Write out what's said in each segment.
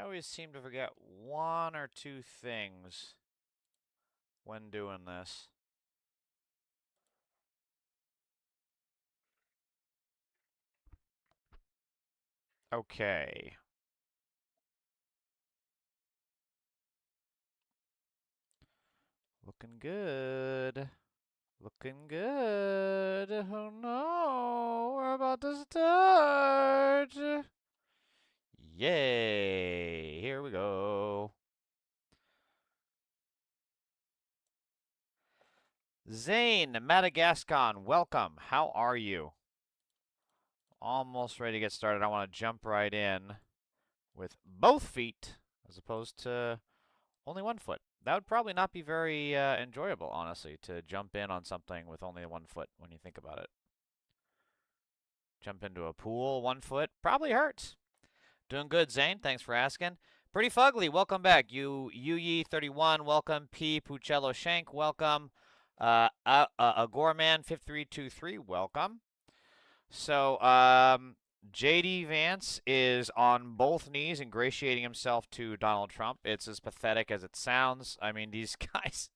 always seem to forget one or two things when doing this. Okay. Looking good. Looking good. Oh no, we're about to start. Yay. Here we go. Zane, Madagascar, welcome. How are you? Almost ready to get started. I want to jump right in with both feet as opposed to only one foot. That would probably not be very enjoyable, honestly, to jump in on something with only one foot when you think about it. Jump into a pool, 1 foot, probably hurts. Doing good, Zane. Thanks for asking. Pretty Fugly, welcome back. Yuyi31, welcome. P. Pucello Shank, welcome. Agorman 5323, welcome. So, JD Vance is on both knees ingratiating himself to Donald Trump. It's as pathetic as it sounds. I mean, these guys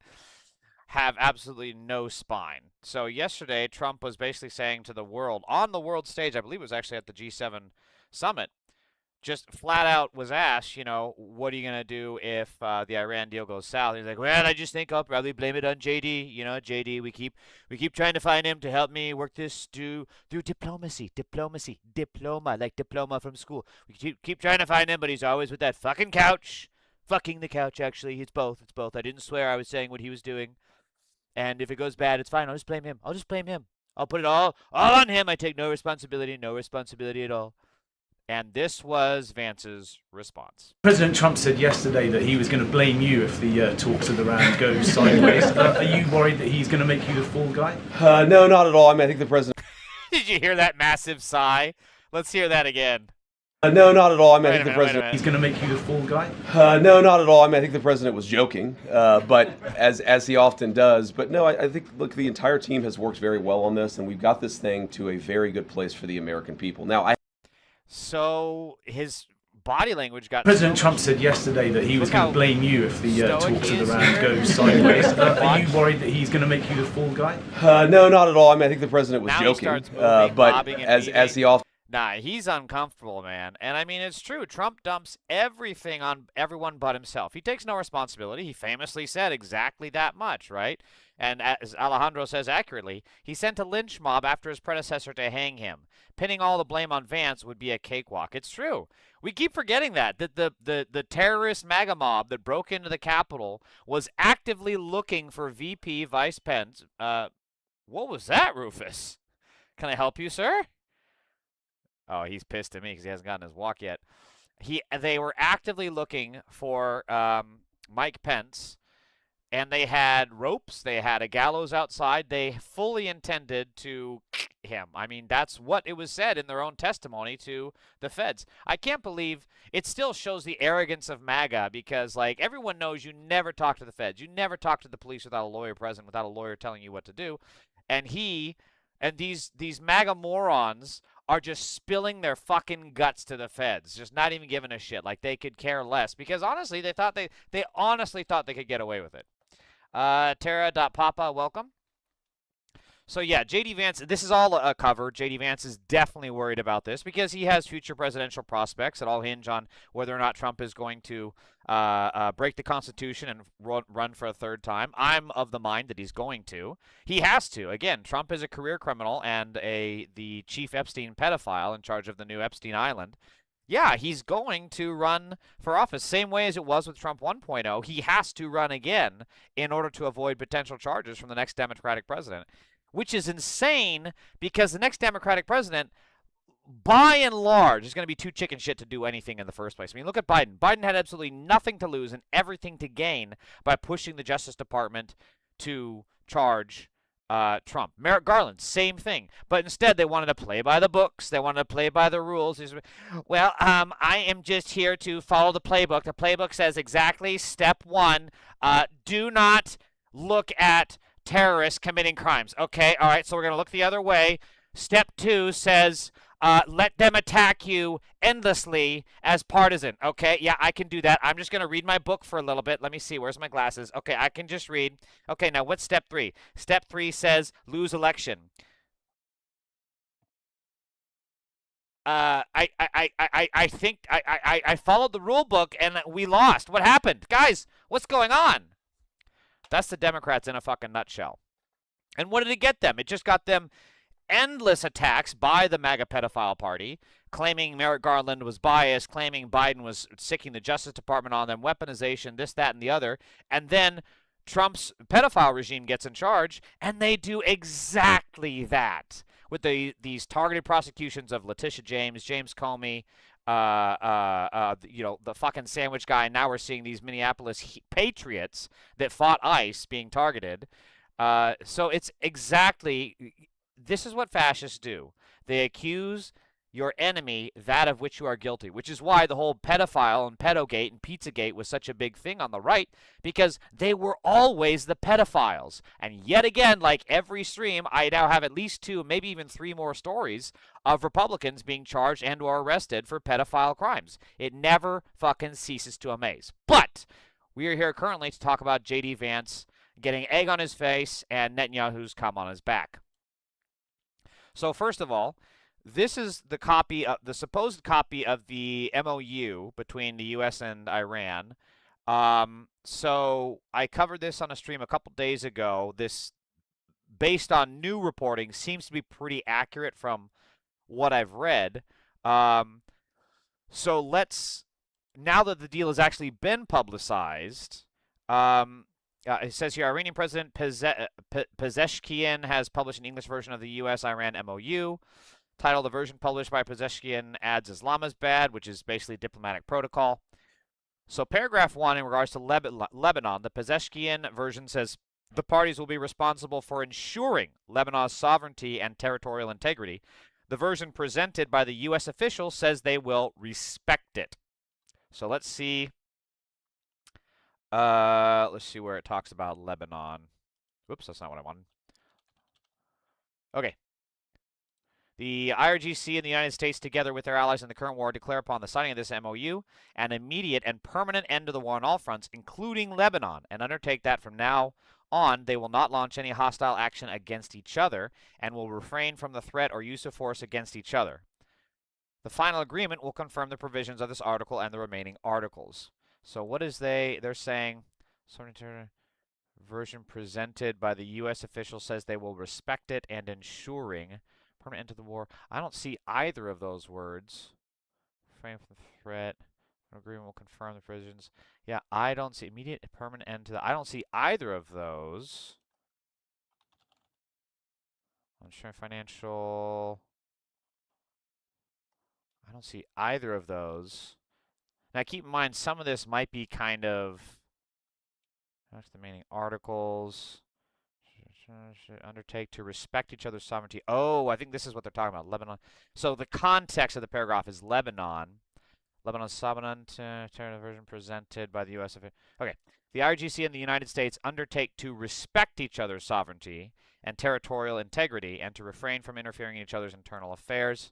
have absolutely no spine. So yesterday, Trump was basically saying to the world, on the world stage, I believe it was actually at the G7 summit, just flat out was asked, what are you going to do if the Iran deal goes south? He's like, well, I just think I'll probably blame it on JD. JD, we keep trying to find him to help me work this through diplomacy, like diploma from school. We keep trying to find him, but he's always with that fucking couch. Fucking the couch, actually. It's both. I didn't swear I was saying what he was doing. And if it goes bad, it's fine. I'll just blame him. I'll put it all on him. I take no responsibility at all. And this was Vance's response. President Trump said yesterday that he was going to blame you if the talks with Iran go sideways. Are you worried that he's going to make you the fall guy? No, not at all. I mean, I think the president... Did you hear that massive sigh? Let's hear that again. No, not at all. I mean, I think the president... He's going to make you the fall guy? No, not at all. I mean, I think the president was joking, but as he often does. But no, I think, look, the entire team has worked very well on this, and we've got this thing to a very good place for the American people. Now, So his body language got... President Trump said yesterday that he was going to blame you if the talks with Iran go sideways. Are you worried that he's going to make you the fall guy? No, not at all. I mean, I think the president was joking, but as he often... Nah, he's uncomfortable, man. And I mean, it's true. Trump dumps everything on everyone but himself. He takes no responsibility. He famously said exactly that much, right? And as Alejandro says accurately, he sent a lynch mob after his predecessor to hang him. Pinning all the blame on Vance would be a cakewalk. It's true. We keep forgetting that the terrorist MAGA mob that broke into the Capitol was actively looking for VP Vice Pence. What was that, Rufus? Can I help you, sir? Oh, he's pissed at me because he hasn't gotten his walk yet. They were actively looking for Mike Pence, and they had ropes. They had a gallows outside. They fully intended to him. I mean, that's what it was said in their own testimony to the feds. I can't believe it still shows the arrogance of MAGA because, like, everyone knows you never talk to the feds. You never talk to the police without a lawyer present, without a lawyer telling you what to do. And these MAGA morons are just spilling their fucking guts to the feds, just not even giving a shit. Like they could care less because honestly, they honestly thought they could get away with it. Tara.papa, welcome. So yeah, JD Vance, this is all a cover. JD Vance is definitely worried about this because he has future presidential prospects that all hinge on whether or not Trump is going to break the Constitution and run for a third time. I'm of the mind that he's going to. He has to. Again, Trump is a career criminal and the chief Epstein pedophile in charge of the new Epstein Island. Yeah, he's going to run for office. Same way as it was with Trump 1.0. He has to run again in order to avoid potential charges from the next Democratic president. Which is insane because the next Democratic president, by and large, is going to be too chicken shit to do anything in the first place. I mean, look at Biden. Biden had absolutely nothing to lose and everything to gain by pushing the Justice Department to charge Trump. Merrick Garland, same thing. But instead, they wanted to play by the books. They wanted to play by the rules. Well, I am just here to follow the playbook. The playbook says exactly step 1, do not look at terrorists committing crimes. Okay, all right, so we're going to look the other way. Step 2 says let them attack you endlessly as partisan. Okay, yeah, I can do that. I'm just going to read my book for a little bit. Let me see. Where's my glasses? Okay, I can just read. Okay, now what's step 3? Step 3 says lose election. I think I followed the rule book and we lost. What happened? Guys, what's going on? That's the Democrats in a fucking nutshell. And what did it get them? It just got them endless attacks by the MAGA pedophile party, claiming Merrick Garland was biased, claiming Biden was sicking the Justice Department on them, weaponization, this, that, and the other. And then Trump's pedophile regime gets in charge, and they do exactly that with these targeted prosecutions of Letitia James, James Comey, the fucking sandwich guy. And now we're seeing these Minneapolis patriots that fought ICE being targeted. So it's exactly, this is what fascists do. They accuse your enemy that of which you are guilty, which is why the whole pedophile and pedogate and Pizzagate was such a big thing on the right, because they were always the pedophiles. And yet again, like every stream, I now have at least 2, maybe even 3 more stories of Republicans being charged and or arrested for pedophile crimes. It never fucking ceases to amaze. But we are here currently to talk about J.D. Vance getting egg on his face and Netanyahu's come on his back. So first of all, this is the copy of the supposed copy of the MOU between the U.S. and Iran. So I covered this on a stream a couple days ago. This, based on new reporting, seems to be pretty accurate from what I've read. So let's, now that the deal has actually been publicized, it says here, Iranian President Pezeshkian has published an English version of the U.S.-Iran MOU. Title: the version published by Pezeshkian adds Islamabad, which is basically diplomatic protocol. So paragraph 1 in regards to Lebanon, the Pezeshkian version says the parties will be responsible for ensuring Lebanon's sovereignty and territorial integrity. The version presented by the U.S. official says they will respect it. So let's see. Let's see where it talks about Lebanon. Whoops, that's not what I wanted. Okay. The IRGC and the United States, together with their allies in the current war, declare upon the signing of this MOU an immediate and permanent end to the war on all fronts, including Lebanon, and undertake that from now on they will not launch any hostile action against each other and will refrain from the threat or use of force against each other. The final agreement will confirm the provisions of this article and the remaining articles. So what is they're saying, version presented by the U.S. official says they will respect it and ensuring permanent end to the war. I don't see either of those words. Refrain from the threat. An agreement will confirm the provisions. Yeah, I don't see immediate permanent end to the. I don't see either of those. Ensuring financial. I don't see either of those. Now keep in mind, some of this might be kind of. That's the remaining articles. Should undertake to respect each other's sovereignty. Oh, I think this is what they're talking about. Lebanon. So the context of the paragraph is Lebanon. Lebanon's sovereign territorial version presented by the U.S. Okay. The IRGC and the United States undertake to respect each other's sovereignty and territorial integrity and to refrain from interfering in each other's internal affairs.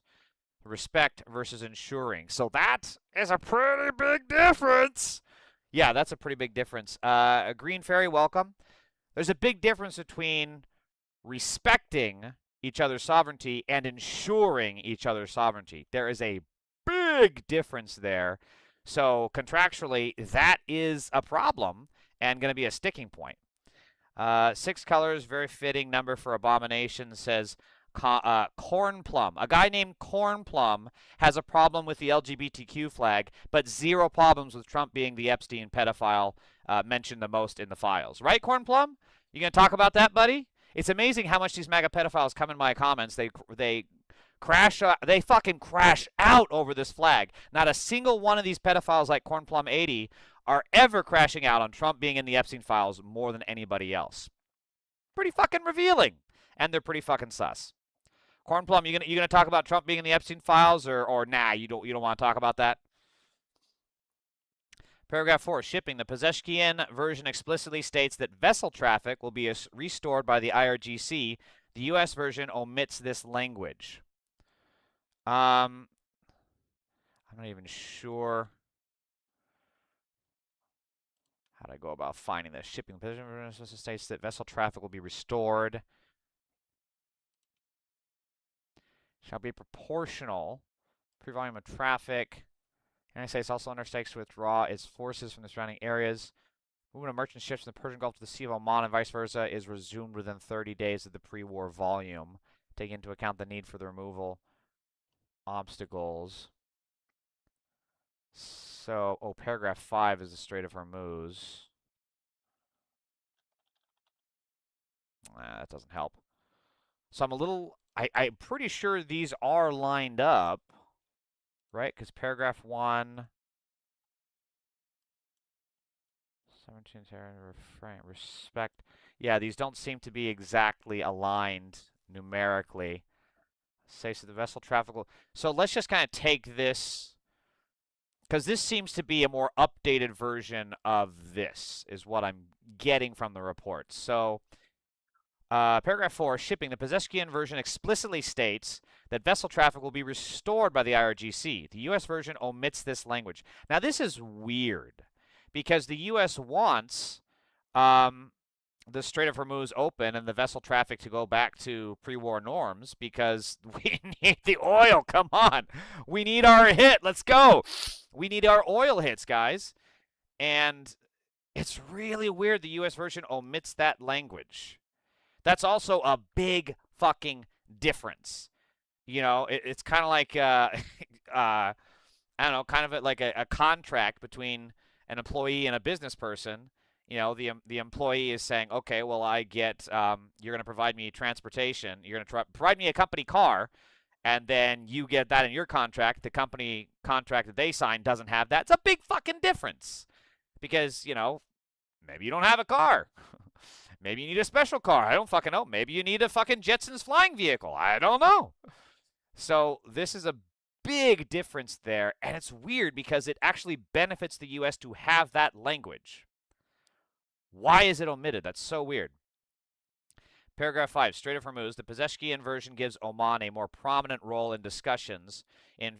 Respect versus ensuring. So that is a pretty big difference. Yeah, that's a pretty big difference. Green Fairy, welcome. There's a big difference between respecting each other's sovereignty and ensuring each other's sovereignty. There is a big difference there. So contractually, that is a problem and going to be a sticking point. 6 colors, very fitting number for abomination, says Corn Plum. A guy named Corn Plum has a problem with the LGBTQ flag, but 0 problems with Trump being the Epstein pedophile mentioned the most in the files. Right, Corn Plum? You going to talk about that, buddy? It's amazing how much these MAGA pedophiles come in my comments. They crash. They fucking crash out over this flag. Not a single one of these pedophiles like Corn Plum 80 are ever crashing out on Trump being in the Epstein files more than anybody else. Pretty fucking revealing, and they're pretty fucking sus. Corn Plum, you gonna talk about Trump being in the Epstein files, or nah, you don't want to talk about that? Paragraph 4, shipping. The Pezeshkian version explicitly states that vessel traffic will be restored by the IRGC. The U.S. version omits this language. I'm not even sure how to go about finding this. Shipping position states that vessel traffic will be restored. Shall be proportional. Pre-volume of traffic. The United States also undertakes to withdraw its forces from the surrounding areas. Movement of merchant ships from the Persian Gulf to the Sea of Oman and vice versa is resumed within 30 days of the pre-war volume, taking into account the need for the removal obstacles. So, paragraph 5 is the Strait of Hormuz. That doesn't help. So I'm a little, I'm pretty sure these are lined up, right? Because paragraph 1, 17 refrain, respect. Yeah, these don't seem to be exactly aligned numerically. Say so the vessel traffic will. So let's just kind of take this, because this seems to be a more updated version of this, is what I'm getting from the report. So, paragraph 4, shipping. The Pezeskian version explicitly states that vessel traffic will be restored by the IRGC. The U.S. version omits this language. Now, this is weird, because the U.S. wants the Strait of Hormuz open and the vessel traffic to go back to pre-war norms because we need the oil. Come on. We need our hit. Let's go. We need our oil hits, guys. And it's really weird the U.S. version omits that language. That's also a big fucking difference. You know, it's kind of like, I don't know, kind of like a contract between an employee and a business person. You know, the employee is saying, okay, well, I get, you're going to provide me transportation. You're going to provide me a company car, and then you get that in your contract. The company contract that they sign doesn't have that. It's a big fucking difference because, you know, maybe you don't have a car. Maybe you need a special car. I don't fucking know. Maybe you need a fucking Jetsons flying vehicle. I don't know. So this is a big difference there, and it's weird because it actually benefits the U.S. to have that language. Why is it omitted? That's so weird. Paragraph 5, Strait of Hormuz. The Pezeshkian version gives Oman a more prominent role in discussions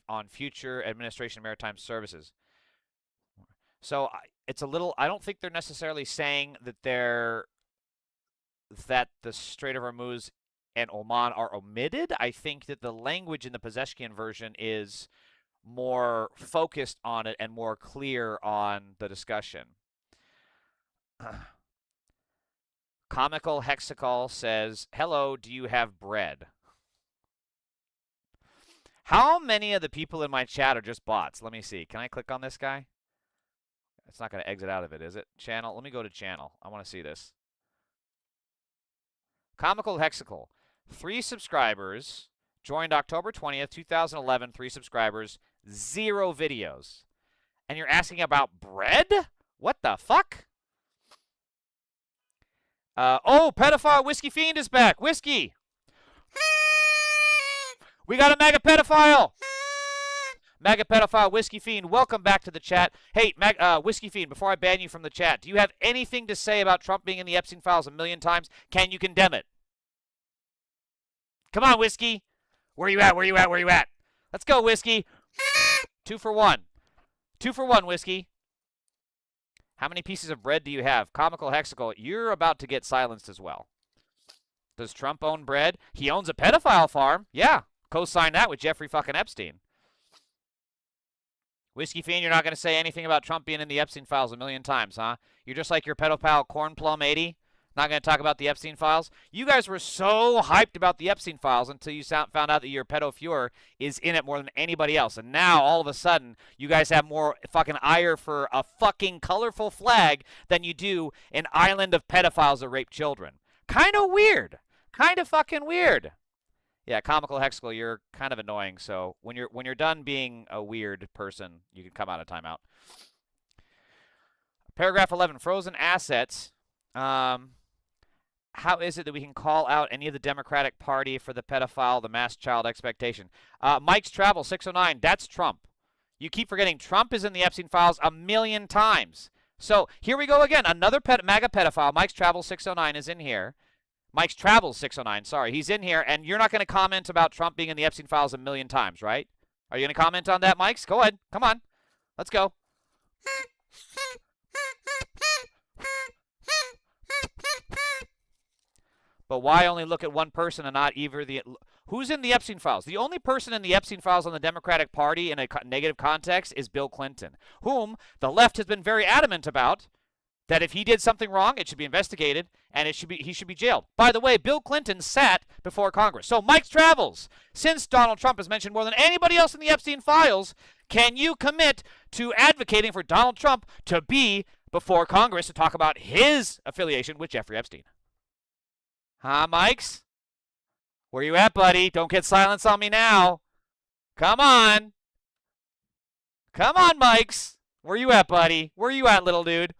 on future administration of maritime services. So it's a little, I don't think they're necessarily saying that that the Strait of Hormuz and Oman are omitted. I think that the language in the Pezeshkian version is more focused on it and more clear on the discussion. Comical Hexacal says, hello, do you have bread? How many of the people in my chat are just bots? Let me see. Can I click on this guy? It's not going to exit out of it, is it? Channel. Let me go to channel. I want to see this. Comical Hexacal. 3 subscribers. Joined October 20th, 2011. 3 subscribers. 0 videos. And you're asking about bread? What the fuck? Oh, pedophile Whiskey Fiend is back. Whiskey. We got a mega pedophile. Mega pedophile Whiskey Fiend, welcome back to the chat. Hey, Whiskey Fiend, before I ban you from the chat, do you have anything to say about Trump being in the Epstein files 1,000,000 times? Can you condemn it? Come on, Whiskey. Where you at? Where you at? Where you at? Let's go, Whiskey. 2 for 1. 2 for 1, Whiskey. How many pieces of bread do you have? Comical Hexacal, you're about to get silenced as well. Does Trump own bread? He owns a pedophile farm. Yeah, co-sign that with Jeffrey fucking Epstein. Whiskey Fiend, you're not going to say anything about Trump being in the Epstein files 1,000,000 times, huh? You're just like your pedophile Cornplum 80. Not going to talk about the Epstein files? You guys were so hyped about the Epstein files until you found out that your pedo Fuhrer is in it more than anybody else. And now, all of a sudden, you guys have more fucking ire for a fucking colorful flag than you do an island of pedophiles that rape children. Kind of weird. Kind of fucking weird. Yeah, Comical Hexacal, you're kind of annoying. So when you're done being a weird person, you can come out of timeout. Paragraph 11, frozen assets. How is it that we can call out any of the Democratic Party for the pedophile, the mass child expectation? Mike's Travel 609, that's Trump. You keep forgetting Trump is in the Epstein files 1,000,000 times. So here we go again. Another MAGA pedophile. Mike's Travel 609 is in here. Mike's Travels 609. Sorry, he's in here, and you're not going to comment about Trump being in the Epstein files a million times, right? Are you going to comment on that, Mike's? Go ahead. Come on. Let's go. But why only look at one person and not either the... Who's in the Epstein files? The only person in the Epstein files on the Democratic Party in a negative context is Bill Clinton, whom the left has been very adamant about, that if he did something wrong, it should be investigated, and he should be jailed. By the way, Bill Clinton sat before Congress. So Mike's Travels, since Donald Trump has mentioned more than anybody else in the Epstein files, can you commit to advocating for Donald Trump to be before Congress to talk about his affiliation with Jeffrey Epstein? Huh, Mikes? Where you at, buddy? Don't get silence on me now. Come on. Come on, Mikes. Where you at, buddy? Where you at, little dude?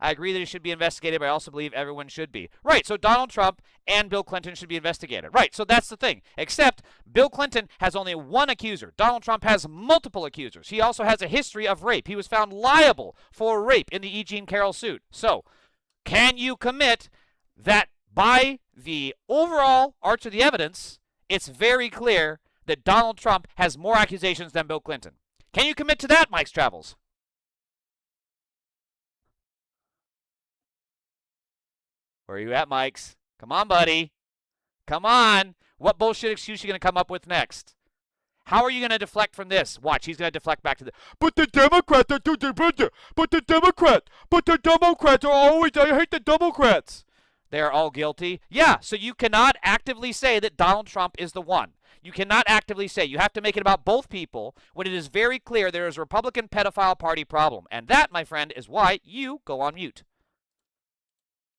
I agree that it should be investigated, but I also believe everyone should be. Right, so Donald Trump and Bill Clinton should be investigated. Right, so that's the thing. Except Bill Clinton has only one accuser. Donald Trump has multiple accusers. He also has a history of rape. He was found liable for rape in the E. Jean Carroll suit. So, can you commit that by the overall arch of the evidence, it's very clear that Donald Trump has more accusations than Bill Clinton? Can you commit to that, Mike's Travels? Where are you at, Mikes? Come on, buddy. Come on. What bullshit excuse are you going to come up with next? How are you going to deflect from this? Watch, he's going to deflect back to the... But the Democrats are too... But the Democrats are always... I hate the Democrats. They are all guilty. Yeah, so you cannot actively say that Donald Trump is the one. You cannot actively say. You have to make it about both people when it is very clear there is a Republican pedophile party problem. And that, my friend, is why you go on mute.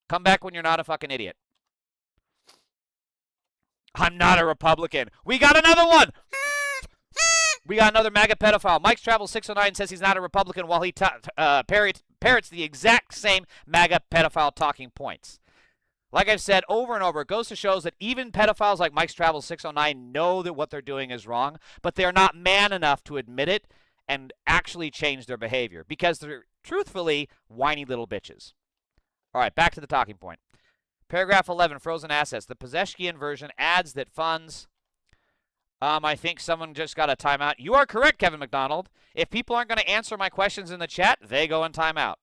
Come back when you're not a fucking idiot. I'm not a Republican. We got another one. We got another MAGA pedophile. Mike's Travel 609 says he's not a Republican while he parrots the exact same MAGA pedophile talking points. Like I've said over and over, it goes to show that even pedophiles like Mike's Travel 609 know that what they're doing is wrong, but they're not man enough to admit it and actually change their behavior because they're truthfully whiny little bitches. All right, back to the talking point. Paragraph 11, frozen assets. The Pezeshkian version adds that funds... I think someone just got a timeout. You are correct, Kevin McDonald. If people aren't going to answer my questions in the chat, they go in timeout.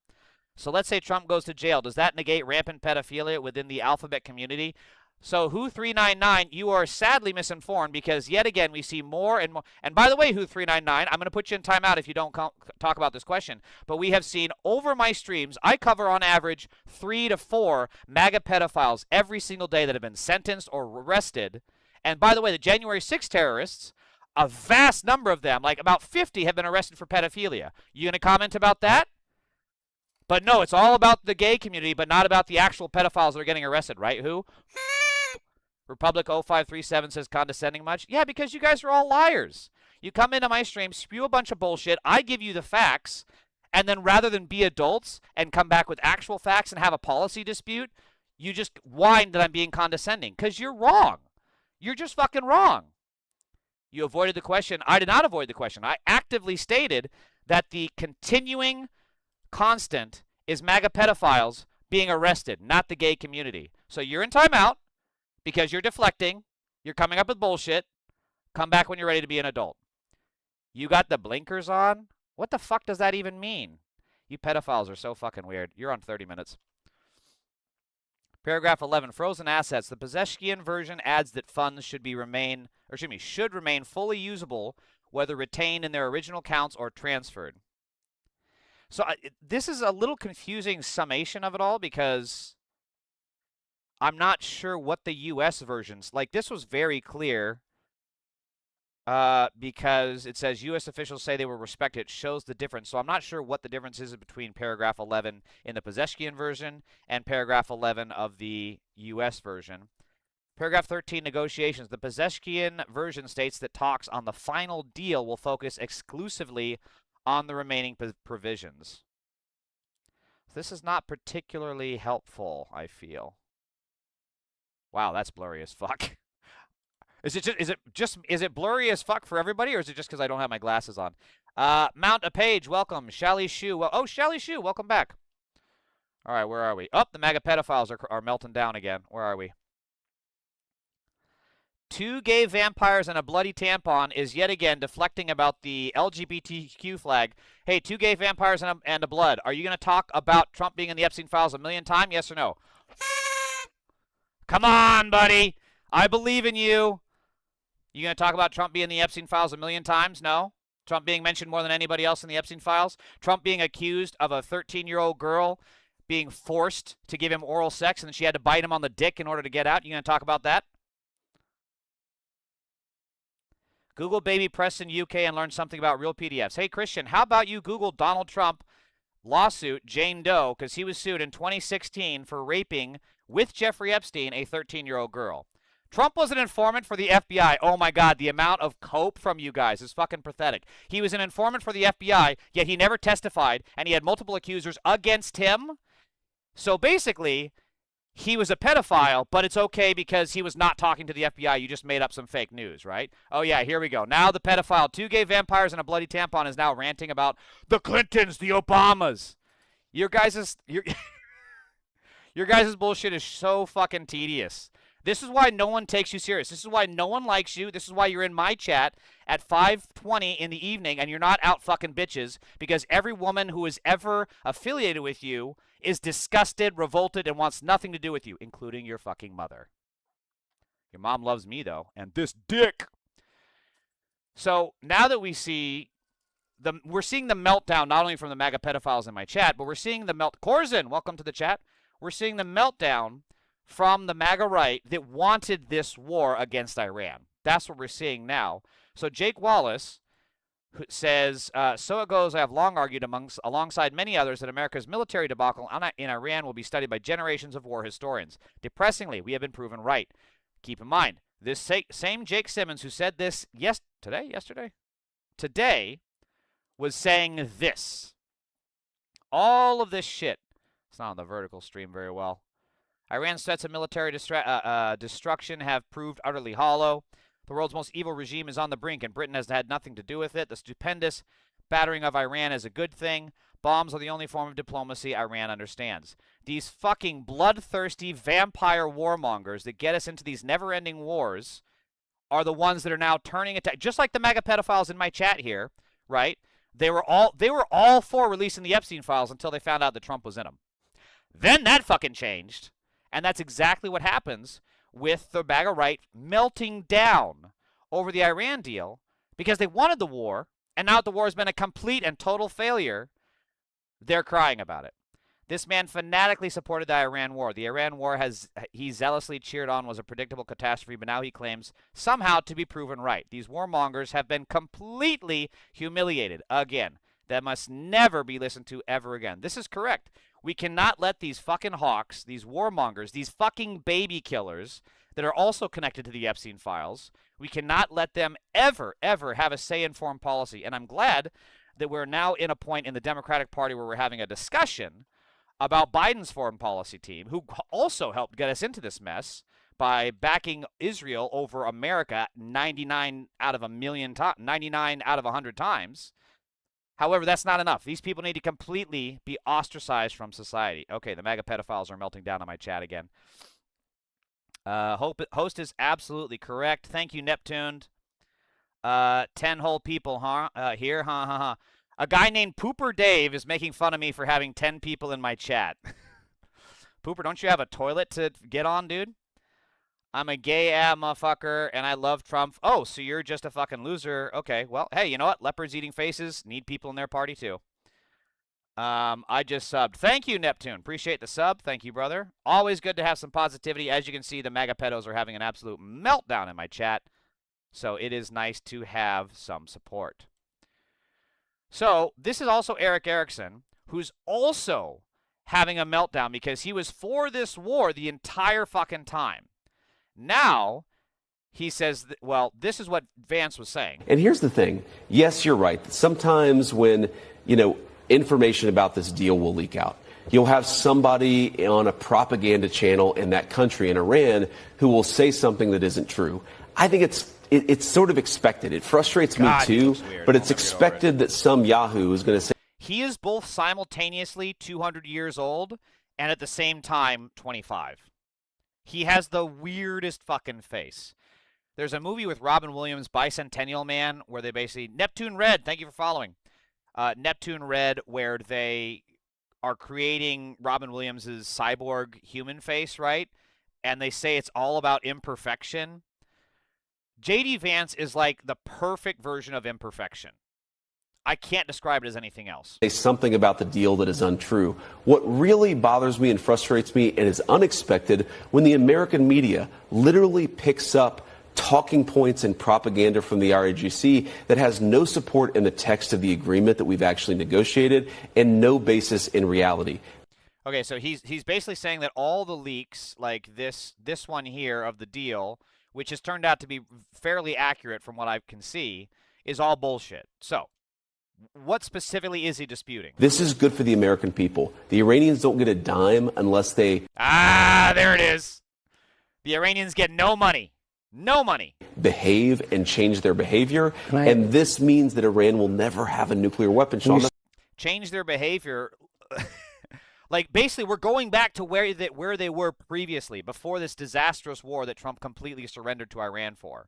So let's say Trump goes to jail. Does that negate rampant pedophilia within the alphabet community? So Who399, you are sadly misinformed because yet again we see more and more. And by the way, Who399, I'm going to put you in timeout if you don't talk about this question. But we have seen over my streams, I cover on average 3 to 4 MAGA pedophiles every single day that have been sentenced or arrested. And by the way, the January 6 terrorists, a vast number of them, like about 50, have been arrested for pedophilia. You going to comment about that? But no, it's all about the gay community, but not about the actual pedophiles that are getting arrested, right? Who? Republic 0537 says condescending much? Yeah, because you guys are all liars. You come into my stream, spew a bunch of bullshit, I give you the facts, and then rather than be adults and come back with actual facts and have a policy dispute, you just whine that I'm being condescending, because you're wrong. You're just fucking wrong. You avoided the question. I did not avoid the question. I actively stated that the continuing constant is MAGA pedophiles being arrested, not the gay community. So you're in timeout because you're deflecting. You're coming up with bullshit. Come back when you're ready to be an adult. You got the blinkers on? What the fuck does that even mean? You pedophiles are so fucking weird. You're on 30 minutes. Paragraph 11, frozen assets. The Pezeshkian version adds that funds should remain fully usable, whether retained in their original accounts or transferred. So this is a little confusing summation of it all because I'm not sure what the U.S. versions, like this was very clear because it says U.S. officials say they will respect it. It shows the difference. So I'm not sure what the difference is between paragraph 11 in the Pezeshkian version and paragraph 11 of the U.S. version. Paragraph 13, negotiations. The Pezeshkian version states that talks on the final deal will focus exclusively on the remaining provisions. This is not particularly helpful, I feel. Wow, that's blurry as fuck. Is it blurry as fuck for everybody, or is it just because I don't have my glasses on? Mount a Page, welcome. Shally Shu, oh, Shally Shu, welcome back. All right, where are we? Oh, the MAGA pedophiles are melting down again. Where are we? Two gay vampires and a bloody tampon is yet again deflecting about the LGBTQ flag. Hey, two gay vampires and a blood. Are you going to talk about Trump being in the Epstein files a million times? Yes or no? Come on, buddy. I believe in you. You going to talk about Trump being in the Epstein files a million times? No? Trump being mentioned more than anybody else in the Epstein files? Trump being accused of a 13-year-old girl being forced to give him oral sex and she had to bite him on the dick in order to get out? You going to talk about that? Google baby Preston UK and learn something about real PDFs. Hey, Christian, how about you Google Donald Trump lawsuit Jane Doe, because he was sued in 2016 for raping, with Jeffrey Epstein, a 13-year-old girl. Trump was an informant for the FBI. Oh, my God, the amount of cope from you guys is fucking pathetic. He was an informant for the FBI, yet he never testified, and he had multiple accusers against him. So basically, he was a pedophile, but it's okay because he was not talking to the FBI. You just made up some fake news, right? Oh, yeah, here we go. Now the pedophile, two gay vampires and a bloody tampon, is now ranting about the Clintons, the Obamas. Your guys' bullshit is so fucking tedious. This is why no one takes you serious. This is why no one likes you. This is why you're in my chat at 5:20 in the evening and you're not out fucking bitches, because every woman who is ever affiliated with you is disgusted, revolted, and wants nothing to do with you, including your fucking mother. Your mom loves me, though, and this dick. So now that we're seeing the meltdown, not only from the MAGA pedophiles in my chat, but we're seeing the Corzin, welcome to the chat. We're seeing the meltdown from the MAGA right that wanted this war against Iran. That's what we're seeing now. So Jake Wallace says, so it goes, I have long argued alongside many others that America's military debacle in Iran will be studied by generations of war historians. Depressingly, we have been proven right. Keep in mind, this same Jake Simmons who said this today was saying this. All of this shit. It's not on the vertical stream very well. Iran's threats of military destruction have proved utterly hollow. The world's most evil regime is on the brink, and Britain has had nothing to do with it. The stupendous battering of Iran is a good thing. Bombs are the only form of diplomacy Iran understands. These fucking bloodthirsty vampire warmongers that get us into these never-ending wars are the ones that are now turning attack. Just like the MAGA pedophiles in my chat here, right? They were all for releasing the Epstein files until they found out that Trump was in them. Then that fucking changed. And that's exactly what happens with the MAGA right melting down over the Iran deal because they wanted the war, and now that the war has been a complete and total failure, they're crying about it. This man fanatically supported the Iran war. The Iran war he zealously cheered on was a predictable catastrophe, but now he claims somehow to be proven right. These warmongers have been completely humiliated. Again, that must never be listened to ever again. This is correct. We cannot let these fucking hawks, these warmongers, these fucking baby killers that are also connected to the Epstein files, we cannot let them ever, ever have a say in foreign policy. And I'm glad that we're now in a point in the Democratic Party where we're having a discussion about Biden's foreign policy team, who also helped get us into this mess by backing Israel over America 99 out of 100 times. However, that's not enough. These people need to completely be ostracized from society. Okay, the MAGA pedophiles are melting down on my chat again. Host is absolutely correct. Thank you, Neptune. 10 whole people here. A guy named Pooper Dave is making fun of me for having 10 people in my chat. Pooper, don't you have a toilet to get on, dude? I'm a gay motherfucker, and I love Trump. Oh, so you're just a fucking loser. Okay, well, hey, you know what? Leopards eating faces need people in their party, too. I just subbed. Thank you, Neptune. Appreciate the sub. Thank you, brother. Always good to have some positivity. As you can see, the MAGA pedos are having an absolute meltdown in my chat, so it is nice to have some support. So this is also Eric Erickson, who's also having a meltdown because he was for this war the entire fucking time. Now, he says, well, this is what Vance was saying. And here's the thing. Yes, you're right. Sometimes when, information about this deal will leak out, you'll have somebody on a propaganda channel in that country, in Iran, who will say something that isn't true. I think it's sort of expected. It frustrates me too, but it's expected that some Yahoo is going to say. He is both simultaneously 200 years old and at the same time 25. He has the weirdest fucking face. There's a movie with Robin Williams, Bicentennial Man, where they basically Neptune Red. Thank you for following. Neptune Red, where they are creating Robin Williams's cyborg human face, right? And they say it's all about imperfection. J.D. Vance is like the perfect version of imperfection. I can't describe it as anything else. Say something about the deal that is untrue. What really bothers me and frustrates me and is unexpected when the American media literally picks up talking points and propaganda from the RAGC that has no support in the text of the agreement that we've actually negotiated and no basis in reality. Okay, so he's basically saying that all the leaks, like this one here of the deal, which has turned out to be fairly accurate from what I can see, is all bullshit. So, what specifically is he disputing? This is good for the American people. The Iranians don't get a dime unless they... There it is. The Iranians get no money. No money. Behave and change their behavior. And this means that Iran will never have a nuclear weapon. Sean, change their behavior. Like, basically, we're going back to where they were previously, before this disastrous war that Trump completely surrendered to Iran for.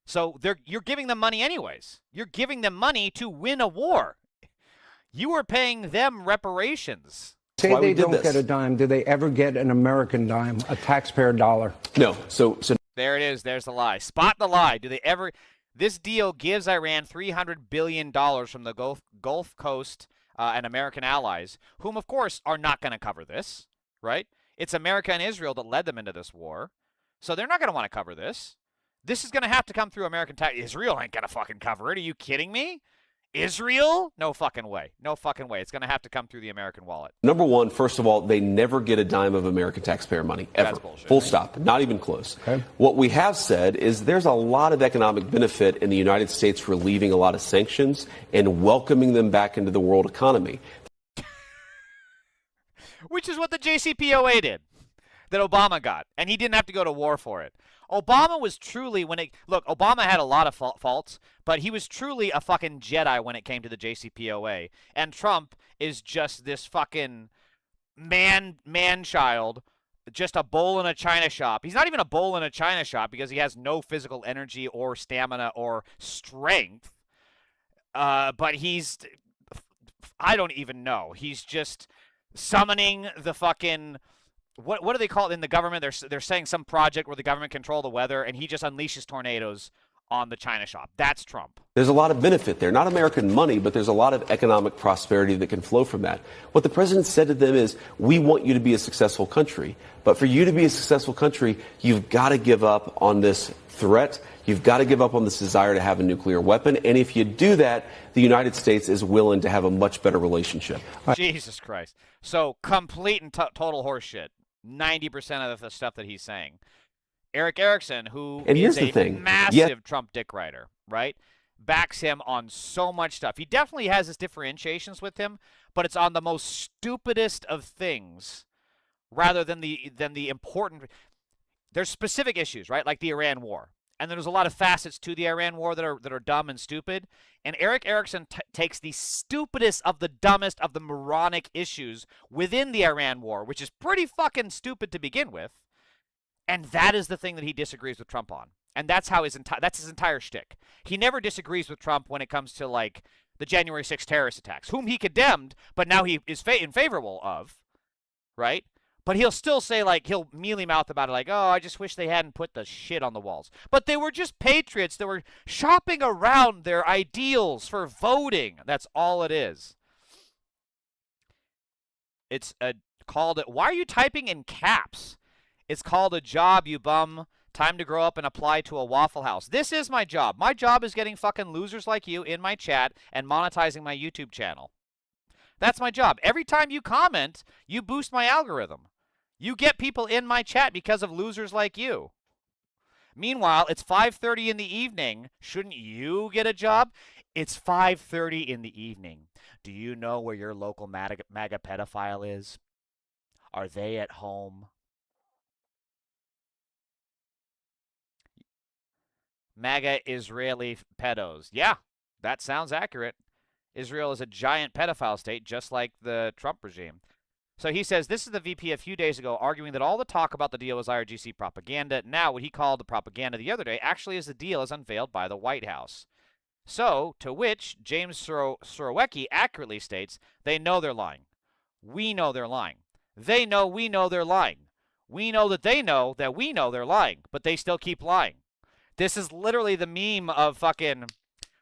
So you're giving them money anyways. You're giving them money to win a war. You are paying them reparations. Say they don't get a dime. Do they ever get an American dime, a taxpayer dollar? No. So there it is. There's the lie. Spot the lie. Do they ever? This deal gives Iran $300 billion from the Gulf Coast and American allies, whom, of course, are not going to cover this, right? It's America and Israel that led them into this war. So they're not going to want to cover this. This is going to have to come through American tax. Israel ain't going to fucking cover it. Are you kidding me? Israel? No fucking way. No fucking way. It's going to have to come through the American wallet. Number one, first of all, they never get a dime of American taxpayer money, ever. That's bullshit. Full stop. Not even close. Okay. What we have said is there's a lot of economic benefit in the United States relieving a lot of sanctions and welcoming them back into the world economy. Which is what the JCPOA did, that Obama got, and he didn't have to go to war for it. Obama was truly, look, Obama had a lot of faults, but he was truly a fucking Jedi when it came to the JCPOA. And Trump is just this fucking man-child, just a bull in a china shop. He's not even a bull in a china shop because he has no physical energy or stamina or strength. But I don't even know. He's just summoning the fucking... What do they call it in the government? They're saying some project where the government control the weather, and he just unleashes tornadoes on the China shop. That's Trump. There's a lot of benefit there. Not American money, but there's a lot of economic prosperity that can flow from that. What the president said to them is, we want you to be a successful country. But for you to be a successful country, you've got to give up on this threat. You've got to give up on this desire to have a nuclear weapon. And if you do that, the United States is willing to have a much better relationship. Jesus Christ. So complete and total horseshit. 90% of the stuff that he's saying. Eric Erickson, who is a massive Trump dick rider, right, backs him on so much stuff. He definitely has his differentiations with him, but it's on the most stupidest of things rather than the important. There's specific issues, right, like the Iran war. And there's a lot of facets to the Iran war that are dumb and stupid. And Eric Erickson takes the stupidest of the dumbest of the moronic issues within the Iran war, which is pretty fucking stupid to begin with. And that is the thing that he disagrees with Trump on. And that's how his entire shtick. He never disagrees with Trump when it comes to, like, the January 6th terrorist attacks, whom he condemned, but now he is in favorable of, right? But he'll still say, like, he'll mealy mouth about it, like, oh, I just wish they hadn't put the shit on the walls. But they were just patriots that were shopping around their ideals for voting. That's all it is. It's called, why are you typing in caps? It's called a job, you bum. Time to grow up and apply to a Waffle House. This is my job. My job is getting fucking losers like you in my chat and monetizing my YouTube channel. That's my job. Every time you comment, you boost my algorithm. You get people in my chat because of losers like you. Meanwhile, it's 5:30 in the evening. Shouldn't you get a job? It's 5:30 in the evening. Do you know where your local MAGA pedophile is? Are they at home? MAGA Israeli pedos. Yeah, that sounds accurate. Israel is a giant pedophile state, just like the Trump regime. So he says this is the VP a few days ago arguing that all the talk about the deal was IRGC propaganda. Now, what he called the propaganda the other day actually is the deal as unveiled by the White House. So, to which James Surowiecki accurately states, they know they're lying. We know they're lying. They know we know they're lying. We know that they know that we know they're lying, but they still keep lying. This is literally the meme of fucking,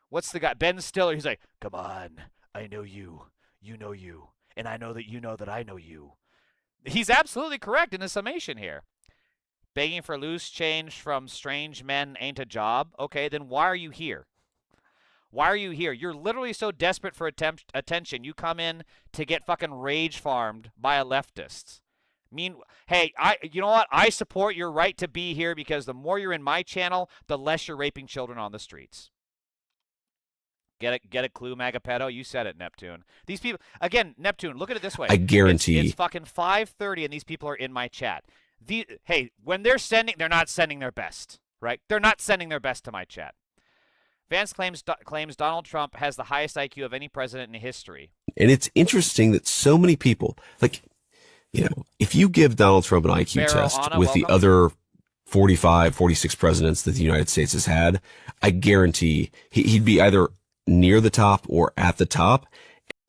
what's the guy, Ben Stiller. He's like, come on, I know you know you, and I know that I know you. He's absolutely correct in the summation here. Begging for loose change from strange men ain't a job. Okay, then why are you here? Why are you here? You're literally so desperate for attention. You come in to get fucking rage farmed by a leftist. Hey, you know what? I support your right to be here because the more you're in my channel, the less you're raping children on the streets. Get a clue, Magapedo? You said it, Neptune. These people, again, Neptune, look at it this way. I guarantee. It's fucking 5:30 and these people are in my chat. Hey, when they're not sending their best, right? They're not sending their best to my chat. Vance claims Donald Trump has the highest IQ of any president in history. And it's interesting that so many people, like, you know, if you give Donald Trump an IQ test with the other 45, 46 presidents that the United States has had, I guarantee he'd be either near the top or at the top.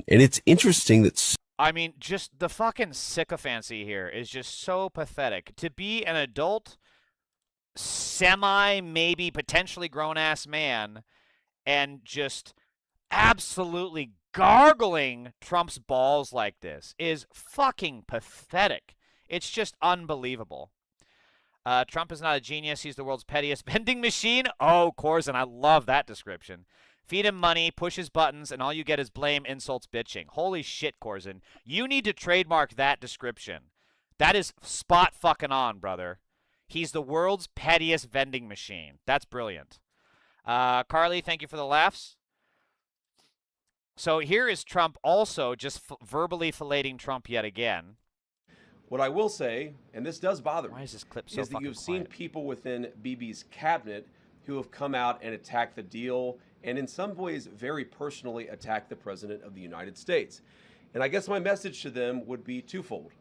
And it's interesting that... I mean, just the fucking sycophancy here is just so pathetic. To be an adult, maybe potentially grown-ass man and just absolutely gargling Trump's balls like this is fucking pathetic. It's just unbelievable. Trump is not a genius. He's the world's pettiest vending machine. Oh, Corzin, I love that description. Feed him money, push his buttons, and all you get is blame, insults, bitching. Holy shit, Corzin. You need to trademark that description. That is spot fucking on, brother. He's the world's pettiest vending machine. That's brilliant. Carly, thank you for the laughs. So here is Trump also just verbally filleting Trump yet again. What I will say, and this does bother me, why is this clip so is that you've seen quiet? people within Bibi's cabinet who have come out and attacked the deal and in some ways very personally attacked the President of the United States. And I guess my message to them would be twofold.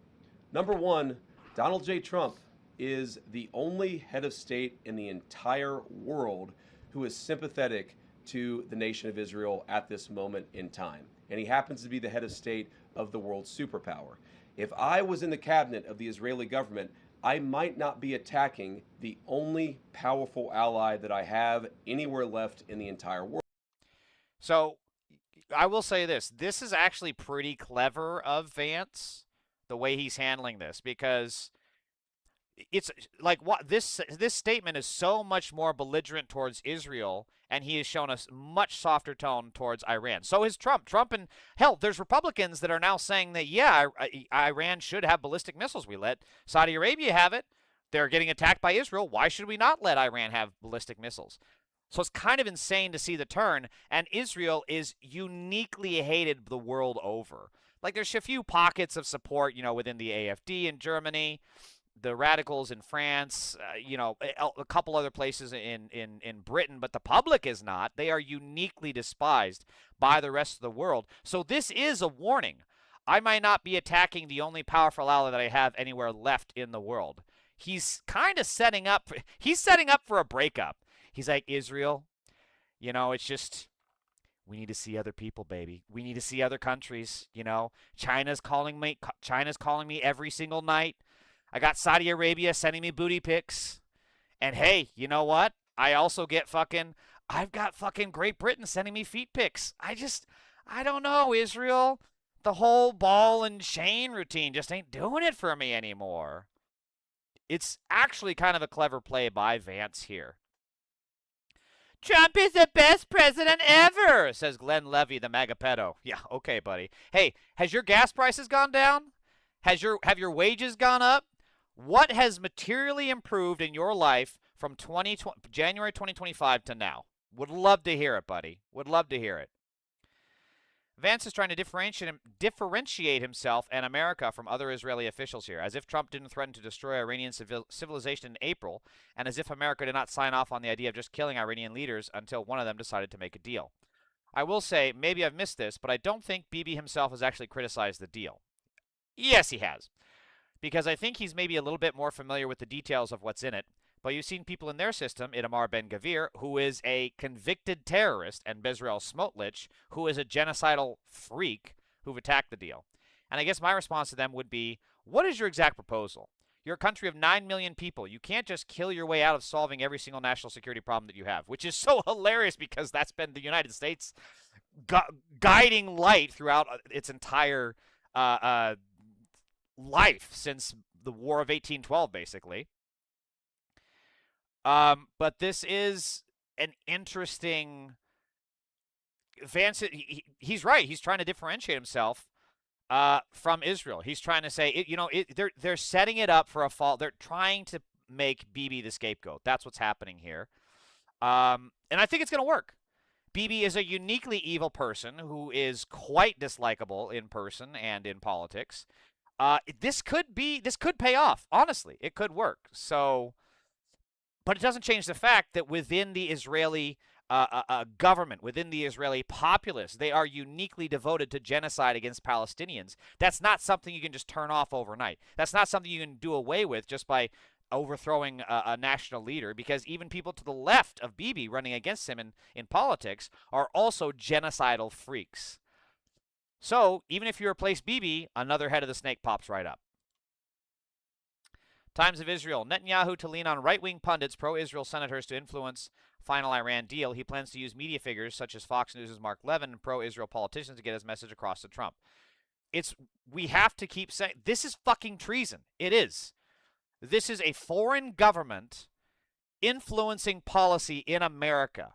Number one, Donald J. Trump is the only head of state in the entire world who is sympathetic to the nation of Israel at this moment in time. And he happens to be the head of state of the world's superpower. If I was in the cabinet of the Israeli government, I might not be attacking the only powerful ally that I have anywhere left in the entire world. So I will say this. This is actually pretty clever of Vance, the way he's handling this, because it's like what this statement is so much more belligerent towards Israel, and he has shown a much softer tone towards Iran. So is Trump. And hell, there's Republicans that are now saying that, yeah, Iran should have ballistic missiles. We let Saudi Arabia have it. They're getting attacked by Israel. Why should we not let Iran have ballistic missiles? So it's kind of insane to see the turn, and Israel is uniquely hated the world over. Like, there's a few pockets of support, you know, within the AfD in Germany, the radicals in France, you know, a couple other places in Britain, but the public is not. They are uniquely despised by the rest of the world. So this is a warning. I might not be attacking the only powerful ally that I have anywhere left in the world. He's kind of setting up for a breakup. He's like, Israel, you know, it's just, we need to see other people, baby. We need to see other countries, you know. China's calling me every single night. I got Saudi Arabia sending me booty pics. And hey, you know what? I've got fucking Great Britain sending me feet pics. I don't know, Israel. The whole ball and chain routine just ain't doing it for me anymore. It's actually kind of a clever play by Vance here. Trump is the best president ever, says Glenn Levy, the Magapedo. Yeah, okay, buddy. Hey, has your gas prices gone down? Have your wages gone up? What has materially improved in your life from January 2025 to now? Would love to hear it, buddy. Would love to hear it. Vance is trying to differentiate himself and America from other Israeli officials here, as if Trump didn't threaten to destroy Iranian civilization in April, and as if America did not sign off on the idea of just killing Iranian leaders until one of them decided to make a deal. I will say, maybe I've missed this, but I don't think Bibi himself has actually criticized the deal. Yes, he has. Because I think he's maybe a little bit more familiar with the details of what's in it. But you've seen people in their system, Itamar Ben-Gvir, who is a convicted terrorist, and Bezalel Smotrich, who is a genocidal freak, who've attacked the deal. And I guess my response to them would be, what is your exact proposal? You're a country of 9 million people. You can't just kill your way out of solving every single national security problem that you have, which is so hilarious because that's been the United States guiding light throughout its entire life since the War of 1812, basically. But this is an interesting. Vance, he's right. He's trying to differentiate himself from Israel. He's trying to say, they're setting it up for a fall. They're trying to make Bibi the scapegoat. That's what's happening here. And I think it's going to work. Bibi is a uniquely evil person who is quite dislikable in person and in politics. This could pay off. Honestly, it could work. So, but it doesn't change the fact that within the Israeli government, within the Israeli populace, they are uniquely devoted to genocide against Palestinians. That's not something you can just turn off overnight. That's not something you can do away with just by overthrowing a national leader, because even people to the left of Bibi running against him in politics are also genocidal freaks. So even if you replace Bibi, another head of the snake pops right up. Times of Israel. Netanyahu to lean on right-wing pundits, pro-Israel senators to influence final Iran deal. He plans to use media figures such as Fox News' Mark Levin and pro-Israel politicians to get his message across to Trump. We have to keep saying, this is fucking treason. It is. This is a foreign government influencing policy in America.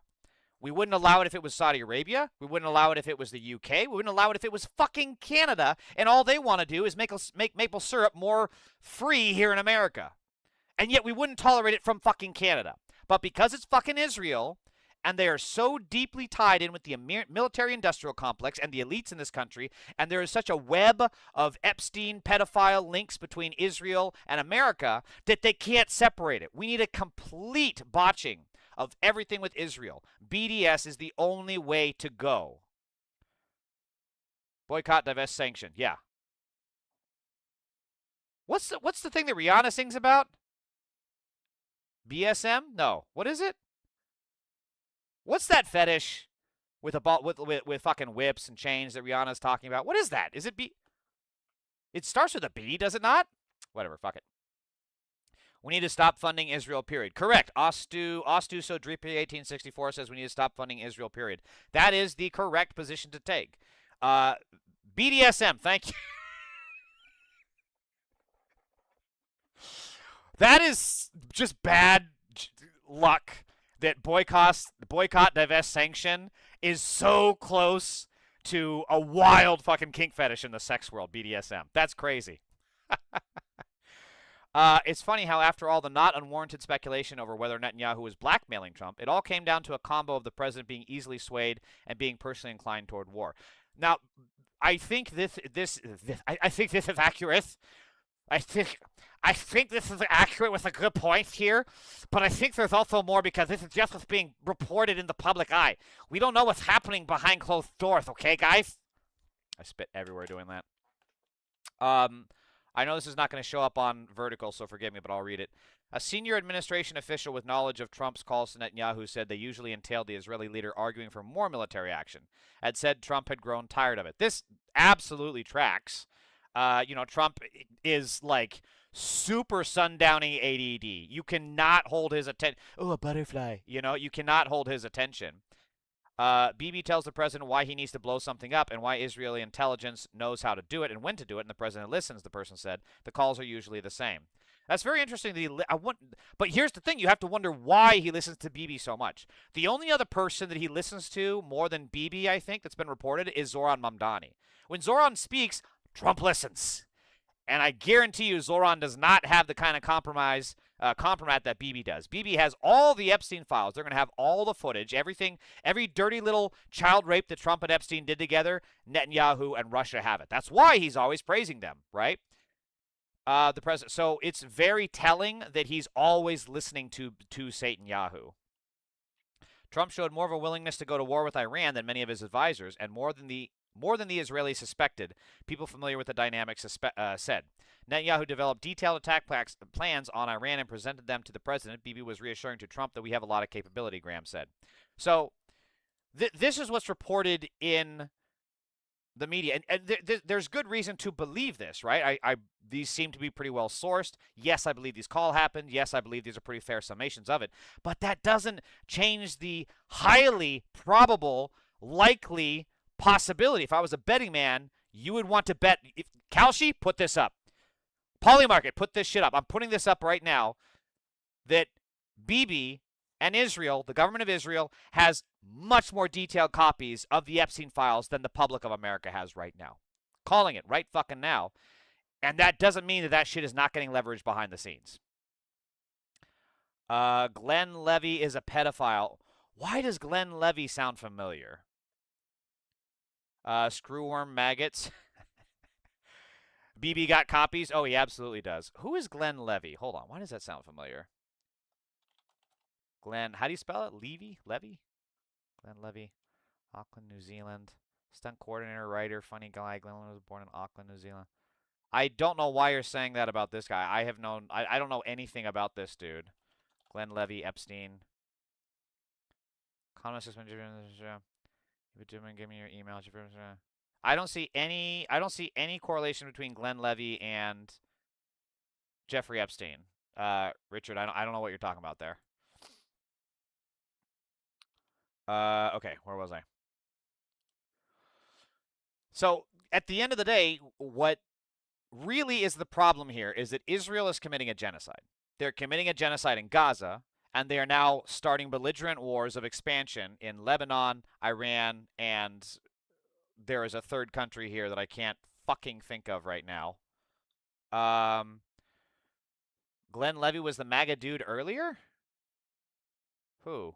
We wouldn't allow it if it was Saudi Arabia. We wouldn't allow it if it was the UK. We wouldn't allow it if it was fucking Canada. And all they want to do is make maple syrup more free here in America. And yet we wouldn't tolerate it from fucking Canada. But because it's fucking Israel, and they are so deeply tied in with the military-industrial complex and the elites in this country, and there is such a web of Epstein pedophile links between Israel and America that they can't separate it. We need a complete botching of everything with Israel. BDS is the only way to go. Boycott, divest, sanction. Yeah. What's the thing that Rihanna sings about? BSM? No. What is it? What's that fetish with fucking whips and chains that Rihanna's talking about? What is that? Is it B? It starts with a B, does it not? Whatever, fuck it. We need to stop funding Israel, period. Correct. Ostu Sodripi 1864 says we need to stop funding Israel, period. That is the correct position to take. BDSM, thank you. That is just bad luck that boycott, divest, sanction is so close to a wild fucking kink fetish in the sex world, BDSM. That's crazy. It's funny how after all the not unwarranted speculation over whether Netanyahu was blackmailing Trump, it all came down to a combo of the president being easily swayed and being personally inclined toward war. Now, I think this is accurate. I think this is accurate with a good point here, but I think there's also more because this is just what's being reported in the public eye. We don't know what's happening behind closed doors, okay, guys? I spit everywhere doing that. I know this is not going to show up on Vertical, so forgive me, but I'll read it. A senior administration official with knowledge of Trump's calls to Netanyahu said they usually entailed the Israeli leader arguing for more military action, had said Trump had grown tired of it. This absolutely tracks. Trump is like super sundowning ADD. You cannot hold his attention. Oh, a butterfly. You cannot hold his attention. Bibi tells the president why he needs to blow something up and why Israeli intelligence knows how to do it and when to do it, and the president listens, the person said. The calls are usually the same. That's very interesting. But here's the thing. You have to wonder why he listens to Bibi so much. The only other person that he listens to more than Bibi, I think, that's been reported is Zoran Mamdani. When Zoran speaks, Trump listens. And I guarantee you Zoran does not have the kind of compromat that Bibi does. Bibi has all the Epstein files. They're going to have all the footage, everything, every dirty little child rape that Trump and Epstein did together, Netanyahu and Russia have it. That's why he's always praising them, right? The president. So it's very telling that he's always listening to Netanyahu. Trump showed more of a willingness to go to war with Iran than many of his advisors, and more than the more than the Israelis suspected, people familiar with the dynamics said. Netanyahu developed detailed attack plans on Iran and presented them to the president. Bibi was reassuring to Trump that we have a lot of capability, Graham said. So this is what's reported in the media, and there's good reason to believe this, right? These seem to be pretty well sourced. Yes, I believe these call happened. Yes, I believe these are pretty fair summations of it. But that doesn't change the highly probable, likely possibility. If I was a betting man, you would want to bet. Kalshi, put this up. Polymarket, put this shit up. I'm putting this up right now. That Bibi and Israel, the government of Israel, has much more detailed copies of the Epstein files than the public of America has right now. Calling it right fucking now. And that doesn't mean that that shit is not getting leveraged behind the scenes. Glenn Levy is a pedophile. Why does Glenn Levy sound familiar? Screwworm maggots. BB got copies? Oh, he absolutely does. Who is Glenn Levy? Hold on. Why does that sound familiar? Glenn, how do you spell it? Levy? Levy? Glenn Levy. Auckland, New Zealand. Stunt coordinator, writer, funny guy. Glenn Levy was born in Auckland, New Zealand. I don't know why you're saying that about this guy. I don't know anything about this dude. Glenn Levy, Epstein. Economist has been give me your email. I don't see any correlation between Glenn Levy and Jeffrey Epstein. Richard, I don't know what you're talking about there. Okay, where was I? So, at the end of the day, what really is the problem here is that Israel is committing a genocide. They're committing a genocide in Gaza, and they are now starting belligerent wars of expansion in Lebanon, Iran, and there is a third country here that I can't fucking think of right now. Glenn Levy was the MAGA dude earlier? Who?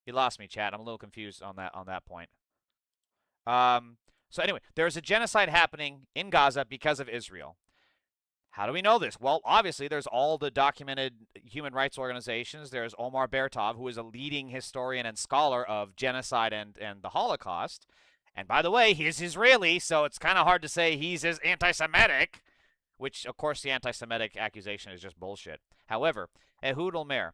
He lost me, chat. I'm a little confused on that point. So anyway, there's a genocide happening in Gaza because of Israel. How do we know this? Well, obviously, there's all the documented human rights organizations. There's Omar Bertov, who is a leading historian and scholar of genocide and the Holocaust. And by the way, he's Israeli, so it's kind of hard to say he's as anti-Semitic, which, of course, the anti-Semitic accusation is just bullshit. However, Ehud Olmert,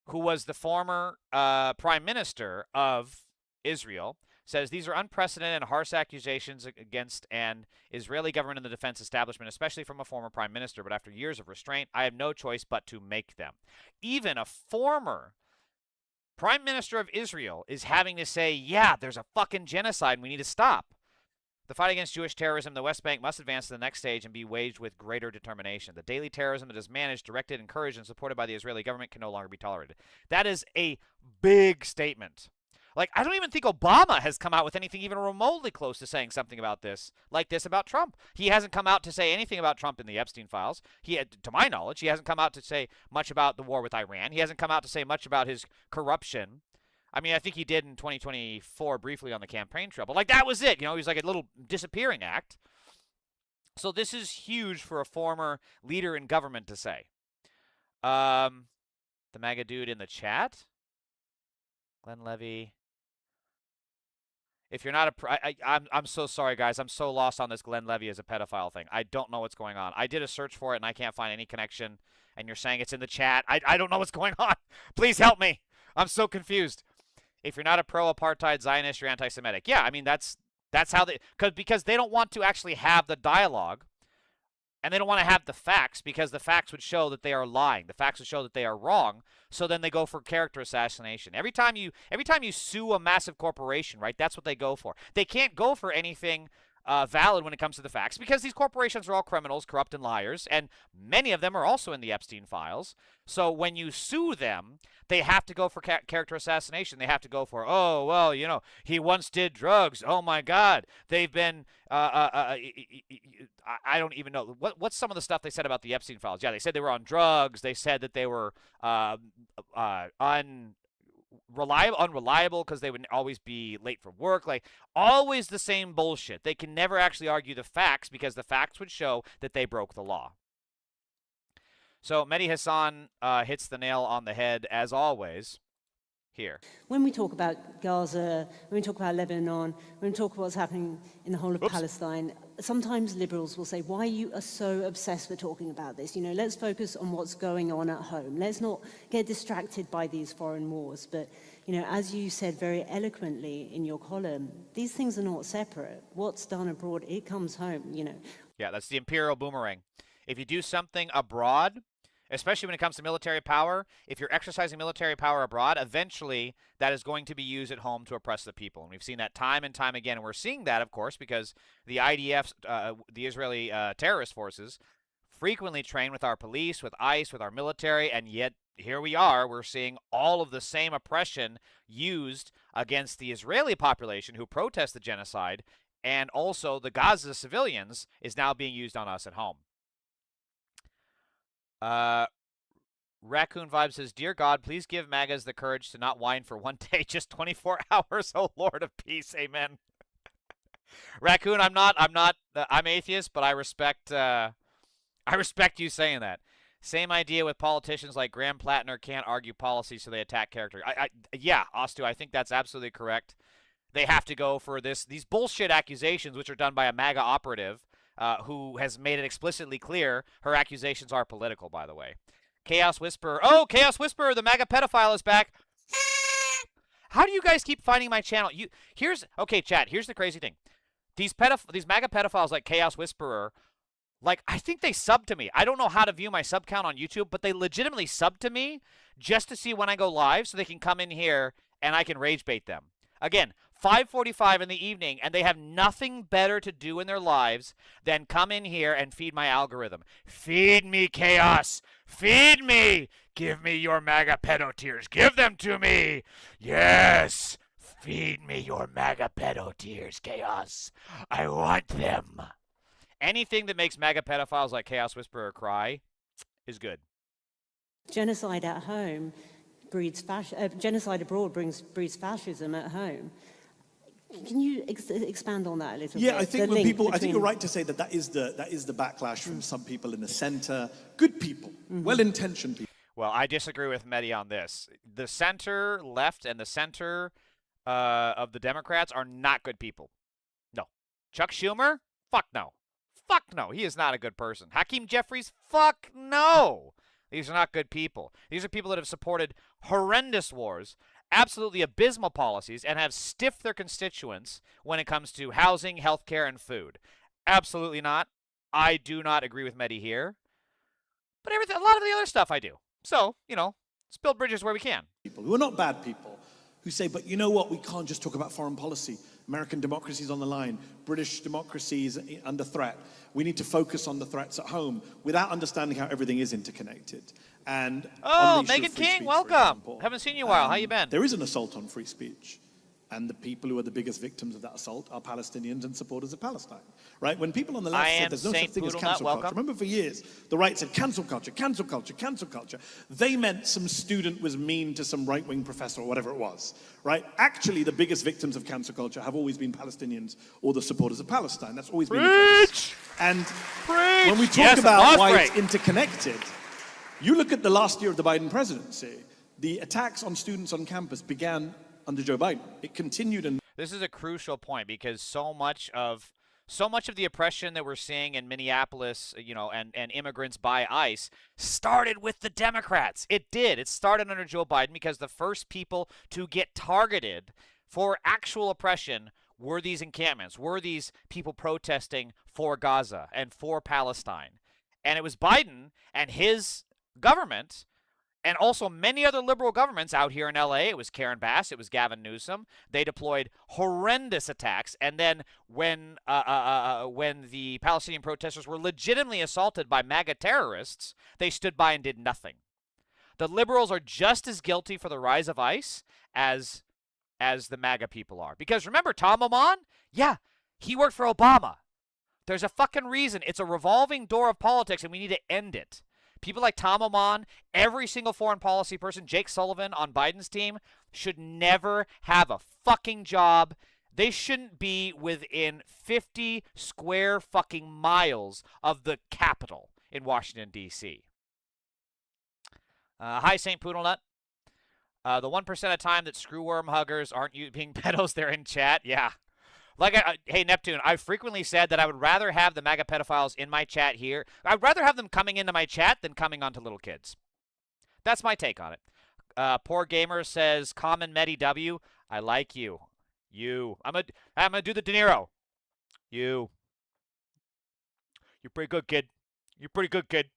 who was the former prime minister of Israel, says these are unprecedented and harsh accusations against an Israeli government and the defense establishment, especially from a former prime minister. But after years of restraint, I have no choice but to make them. Even a former prime minister of Israel is having to say, yeah, there's a fucking genocide and we need to stop. The fight against Jewish terrorism in the West Bank must advance to the next stage and be waged with greater determination. The daily terrorism that is managed, directed, encouraged, and supported by the Israeli government can no longer be tolerated. That is a big statement. Like, I don't even think Obama has come out with anything even remotely close to saying something about this, like this about Trump. He hasn't come out to say anything about Trump in the Epstein files. To my knowledge, he hasn't come out to say much about the war with Iran. He hasn't come out to say much about his corruption. I mean, I think he did in 2024 briefly on the campaign trail, but like that was it. You know, he was like a little disappearing act. So this is huge for a former leader in government to say. The MAGA dude in the chat, Glenn Levy. If you're not I'm so sorry, guys. I'm so lost on this Glenn Levy as a pedophile thing. I don't know what's going on. I did a search for it, and I can't find any connection. And you're saying it's in the chat. I don't know what's going on. Please help me. I'm so confused. If you're not a pro-apartheid Zionist, you're anti-Semitic. Yeah, I mean, that's how they... Because they don't want to actually have the dialogue, and they don't want to have the facts, because the facts would show that they are lying. The facts would show that they are wrong. So then they go for character assassination. Every time you sue a massive corporation, right, that's what they go for. They can't go for anything valid when it comes to the facts, because these corporations are all criminals, corrupt, and liars, and many of them are also in the Epstein files. So when you sue them, they have to go for character assassination. They have to go for, oh, well, you know, he once did drugs. Oh, my God. They've been, I don't even know. What's some of the stuff they said about the Epstein files? Yeah, they said they were on drugs. They said that they were unreliable because they would always be late for work. Like, always the same bullshit. They can never actually argue the facts because the facts would show that they broke the law. So Mehdi Hassan hits the nail on the head as always. here. When we talk about Gaza, when we talk about Lebanon, when we talk about what's happening in the whole of Palestine, sometimes liberals will say, why you are so obsessed with talking about this? You know, let's focus on what's going on at home. Let's not get distracted by these foreign wars. But, you know, as you said very eloquently in your column, these things are not separate. What's done abroad, it comes home, you know. Yeah, that's the imperial boomerang. If you do something abroad, especially when it comes to military power, if you're exercising military power abroad, eventually that is going to be used at home to oppress the people. And we've seen that time and time again. And we're seeing that, of course, because the IDF, the Israeli terrorist forces, frequently train with our police, with ICE, with our military, and yet here we are. We're seeing all of the same oppression used against the Israeli population who protest the genocide, and also the Gaza civilians is now being used on us at home. Raccoon Vibe says, Dear God, please give MAGAs the courage to not whine for one day, just 24 hours. Oh, Lord of peace. Amen. Raccoon, I'm atheist, but I respect you saying that. Same idea with politicians like Graham Plattner can't argue policy, so they attack character. Yeah, Ostu, I think that's absolutely correct. They have to go for these bullshit accusations, which are done by a MAGA operative, who has made it explicitly clear her accusations are political, by the way. Chaos Whisperer. Oh, Chaos Whisperer, the MAGA pedophile is back. How do you guys keep finding my channel? Okay, chat, here's the crazy thing. These MAGA pedophiles like Chaos Whisperer, like, I think they sub to me. I don't know how to view my sub count on YouTube, but they legitimately sub to me just to see when I go live so they can come in here and I can rage bait them. Again, 5:45 in the evening, and they have nothing better to do in their lives than come in here and feed my algorithm. Feed me, Chaos! Feed me! Give me your MAGA pedo tears. Give them to me! Yes! Feed me your MAGA pedo tears, Chaos. I want them. Anything that makes MAGA pedophiles like Chaos Whisperer cry is good. Genocide at home breeds genocide abroad breeds fascism at home. Can you expand on that a little bit? Yeah, I think when people, I think you're right to say that is the backlash from some people in the center, good people, well-intentioned people. Well, I disagree with Mehdi on this. The center left and the center of the Democrats are not good people. No. Chuck Schumer? Fuck no. Fuck no. He is not a good person. Hakeem Jeffries? Fuck no. These are not good people. These are people that have supported horrendous wars, absolutely abysmal policies, and have stiffed their constituents when it comes to housing, healthcare, and food. Absolutely not. I do not agree with Mehdi here. But a lot of the other stuff I do. So, let's build bridges where we can. People who are not bad people, who say, but you know what, we can't just talk about foreign policy. American democracy is on the line. British democracy is under threat. We need to focus on the threats at home without understanding how everything is interconnected. And Megan King, welcome. Haven't seen you in a while. How you been? There is an assault on free speech. And the people who are the biggest victims of that assault are Palestinians and supporters of Palestine, right? When people on the left said there's no such thing as cancel culture, remember for years, the right said cancel culture, cancel culture, cancel culture. They meant some student was mean to some right-wing professor or whatever it was, right? Actually, the biggest victims of cancel culture have always been Palestinians or the supporters of Palestine. That's always been the case. And when we talk about why it's interconnected, you look at the last year of the Biden presidency, the attacks on students on campus began under Joe Biden. It continued. And this is a crucial point because so much of the oppression that we're seeing in Minneapolis, and immigrants by ICE started with the Democrats. It did. It started under Joe Biden because the first people to get targeted for actual oppression were these encampments, were these people protesting for Gaza and for Palestine. And it was Biden and his government, and also many other liberal governments out here in LA. It was Karen Bass. It was Gavin Newsom. They deployed horrendous attacks. And then when the Palestinian protesters were legitimately assaulted by MAGA terrorists, they stood by and did nothing. The liberals are just as guilty for the rise of ICE as the MAGA people are. Because remember, Tom Oman? Yeah, he worked for Obama. There's a fucking reason. It's a revolving door of politics, and we need to end it. People like Tom Oman, every single foreign policy person, Jake Sullivan on Biden's team, should never have a fucking job. They shouldn't be within 50 square fucking miles of the Capitol in Washington, D.C. Hi, St. Poodlenut. The 1% of time that screwworm huggers aren't being pedos, they're in chat. Yeah. Hey, Neptune, I've frequently said that I would rather have the MAGA pedophiles in my chat here. I'd rather have them coming into my chat than coming onto little kids. That's my take on it. Poor Gamer says, common Medi W. I like you. I'm gonna do the De Niro. You're pretty good, kid. You're pretty good, kid.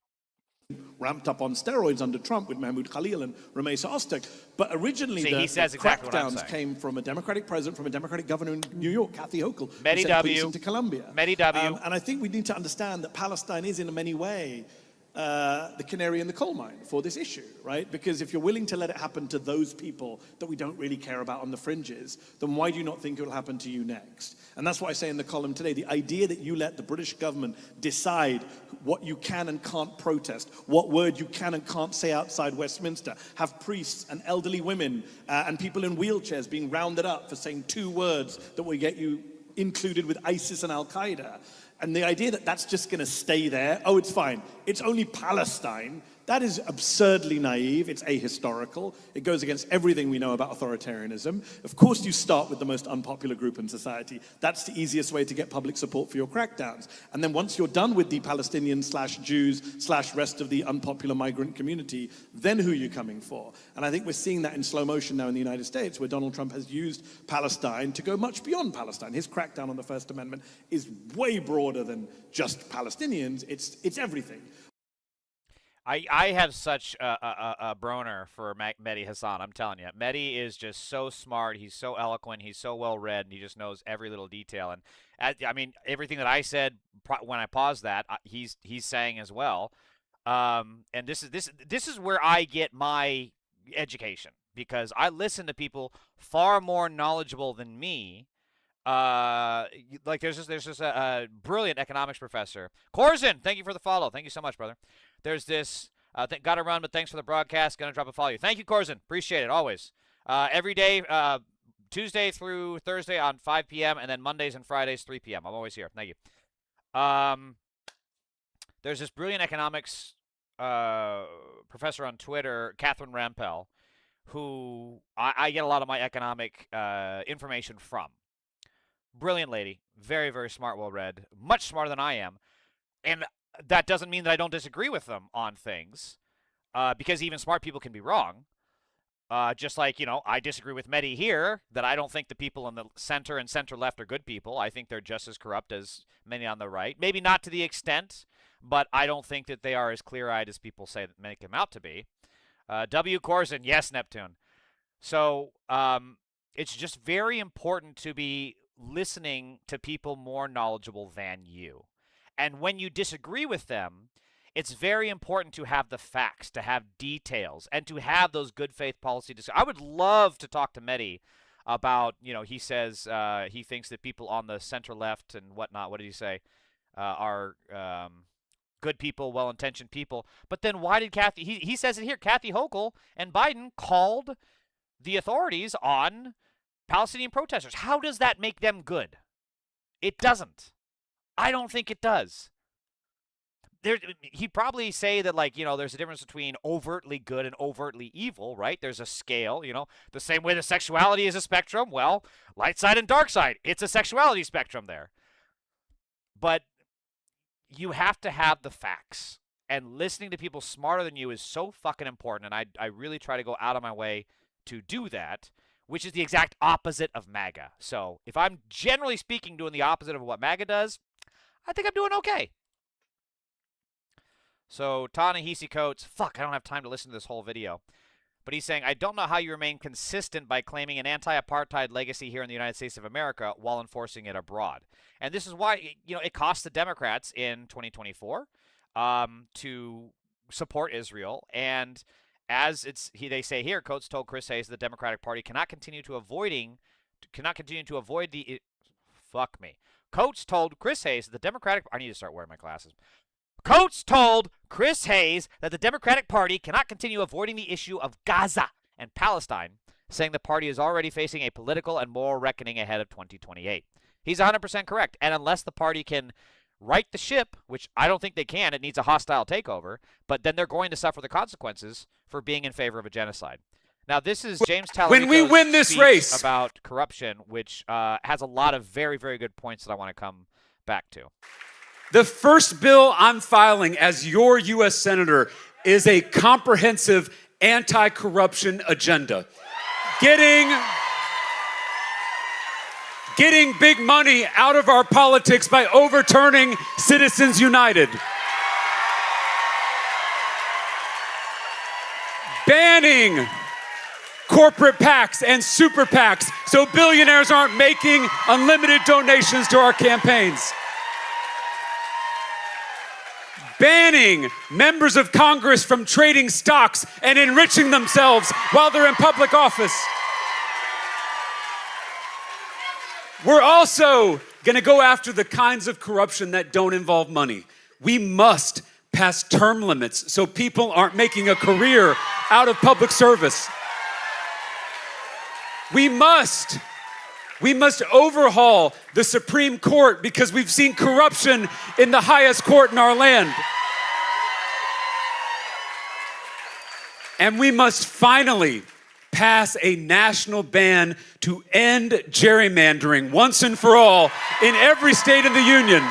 Ramped up on steroids under Trump with Mahmoud Khalil and Ramesh Ostek. But originally, he says exactly crackdowns came from a Democratic president, from a Democratic governor in New York, Kathy Hochul, Medi who sent police W. into Colombia. Medi W. And I think we need to understand that Palestine is, in many ways, the canary in the coal mine for this issue, right? Because if you're willing to let it happen to those people that we don't really care about on the fringes, then why do you not think it will happen to you next? And that's what I say in the column today. The idea that you let the British government decide what you can and can't protest, what word you can and can't say outside Westminster, have priests and elderly women and people in wheelchairs being rounded up for saying 2 words that will get you included with ISIS and Al-Qaeda. And the idea that that's just going to stay there, oh, it's fine, it's only Palestine, that is absurdly naive. It's ahistorical. It goes against everything we know about authoritarianism. Of course, you start with the most unpopular group in society. That's the easiest way to get public support for your crackdowns. And then once you're done with the Palestinian/Jews/rest of the unpopular migrant community, then who are you coming for? And I think we're seeing that in slow motion now in the United States, where Donald Trump has used Palestine to go much beyond Palestine. His crackdown on the First Amendment is way broader than just Palestinians. It's everything. I have such a broner for Mehdi Hassan. I'm telling you, Mehdi is just so smart. He's so eloquent. He's so well read, and he just knows every little detail. And I mean, everything that I said when I paused that, he's saying as well. And this is where I get my education, because I listen to people far more knowledgeable than me. Like there's just a brilliant economics professor, Corzin. Thank you for the follow. Thank you so much, brother. There's this. Gotta run, but thanks for the broadcast. Gonna drop a follow you. Thank you, Corzin. Appreciate it always. Every day, Tuesday through Thursday on 5 p.m. and then Mondays and Fridays 3 p.m. I'm always here. Thank you. There's this brilliant economics professor on Twitter, Catherine Rampell, who I get a lot of my economic information from. Brilliant lady, very, very smart, well-read, much smarter than I am. And that doesn't mean that I don't disagree with them on things, because even smart people can be wrong. Just like, I disagree with Mehdi here, that I don't think the people in the center and center-left are good people. I think they're just as corrupt as many on the right. Maybe not to the extent, but I don't think that they are as clear-eyed as people say that make them out to be. W. Corzin, yes, Neptune. So it's just very important to be listening to people more knowledgeable than you. And when you disagree with them, it's very important to have the facts, to have details, and to have those good faith policy discussions. I would love to talk to Mehdi about, he says he thinks that people on the center left and whatnot, what did he say, are good people, well-intentioned people. But then why did he says it here, Kathy Hochul and Biden called the authorities on Palestinian protesters. How does that make them good? It doesn't. I don't think it does. He'd probably say that, there's a difference between overtly good and overtly evil, right? There's a scale, the same way that sexuality is a spectrum. Well, light side and dark side, it's a sexuality spectrum there. But you have to have the facts. And listening to people smarter than you is so fucking important. And I really try to go out of my way to do that, which is the exact opposite of MAGA. So if I'm generally speaking doing the opposite of what MAGA does, I think I'm doing okay. So Ta-Nehisi Coates, fuck, I don't have time to listen to this whole video. But he's saying, I don't know how you remain consistent by claiming an anti-apartheid legacy here in the United States of America while enforcing it abroad. And this is why, it cost the Democrats in 2024 to support Israel. And as they say here, Coates told Chris Hayes the Democratic Party cannot continue to avoid the fuck me. Coates told Chris Hayes that the Democratic I need to start wearing my glasses. Coates told Chris Hayes that the Democratic Party cannot continue avoiding the issue of Gaza and Palestine, saying the party is already facing a political and moral reckoning ahead of 2028. He's 100% correct. And unless the party can right the ship, which I don't think they can, it needs a hostile takeover, but then they're going to suffer the consequences for being in favor of a genocide. Now, this is James Tallarico's when we win this speech race about corruption, which has a lot of very, very good points that I want to come back to. The first bill I'm filing as your U.S. Senator is a comprehensive anti-corruption agenda. Getting big money out of our politics by overturning Citizens United. Banning corporate PACs and super PACs so billionaires aren't making unlimited donations to our campaigns. Banning members of Congress from trading stocks and enriching themselves while they're in public office. We're also going to go after the kinds of corruption that don't involve money. We must pass term limits so people aren't making a career out of public service. We must overhaul the Supreme Court because we've seen corruption in the highest court in our land. And we must finally pass a national ban to end gerrymandering once and for all in every state in the union.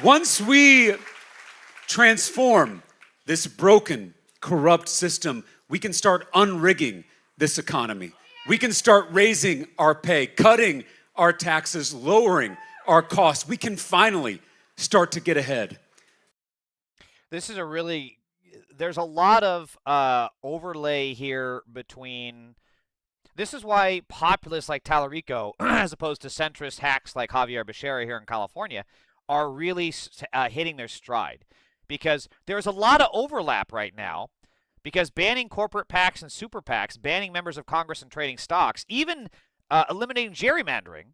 Once we transform this broken, corrupt system, we can start unrigging this economy. We can start raising our pay, cutting our taxes, lowering our costs. We can finally start to get ahead. This is there's a lot of overlay here between, this is why populists like Tallarico, as opposed to centrist hacks like Javier Becerra here in California, are really hitting their stride. Because there's a lot of overlap right now, because banning corporate PACs and super PACs, banning members of Congress and trading stocks, even eliminating gerrymandering,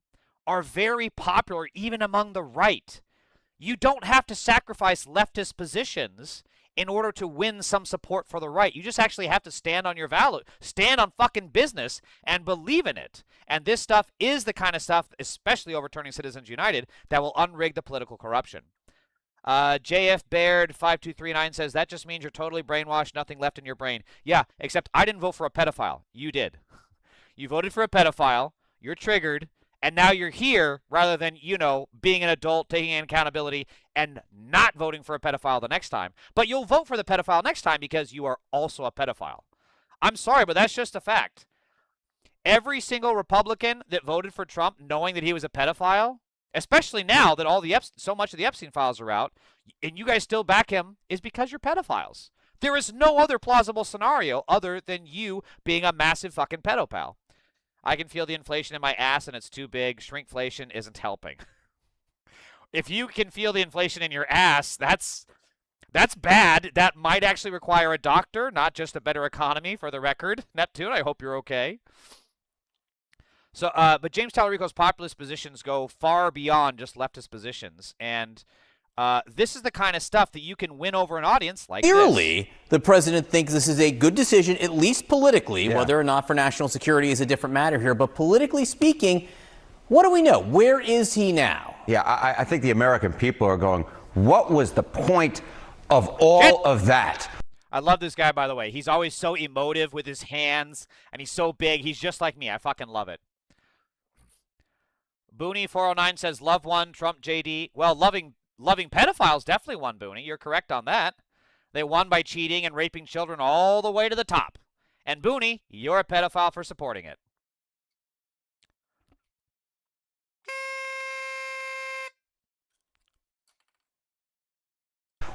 are very popular even among the right. You don't have to sacrifice leftist positions in order to win some support for the right. You just actually have to stand on your value, stand on fucking business, and believe in it. And this stuff is the kind of stuff, especially overturning Citizens United, that will unrig the political corruption. JF Baird 5239 says, that just means you're totally brainwashed, nothing left in your brain. Yeah, except I didn't vote for a pedophile. You did. You voted for a pedophile, you're triggered, and now you're here rather than, being an adult, taking accountability, and not voting for a pedophile the next time. But you'll vote for the pedophile next time because you are also a pedophile. I'm sorry, but that's just a fact. Every single Republican that voted for Trump knowing that he was a pedophile, especially now that so much of the Epstein files are out, and you guys still back him, is because you're pedophiles. There is no other plausible scenario other than you being a massive fucking pedophile. I can feel the inflation in my ass and it's too big. Shrinkflation isn't helping. If you can feel the inflation in your ass, that's bad. That might actually require a doctor, not just a better economy, for the record. Neptune, I hope you're okay. So, but James Tallarico's populist positions go far beyond just leftist positions. And this is the kind of stuff that you can win over an audience like Clearly, this. the president thinks this is a good decision, at least politically. Yeah. Whether or not for national security is a different matter here. But politically speaking, what do we know? Where is he now? Yeah, I think the American people are going, what was the point of all of that? I love this guy, by the way. He's always so emotive with his hands, and he's so big. He's just like me. I fucking love it. Booney409 says, love one, Trump JD. Well, loving pedophiles definitely won, Booney. You're correct on that. They won by cheating and raping children all the way to the top. And Booney, you're a pedophile for supporting it.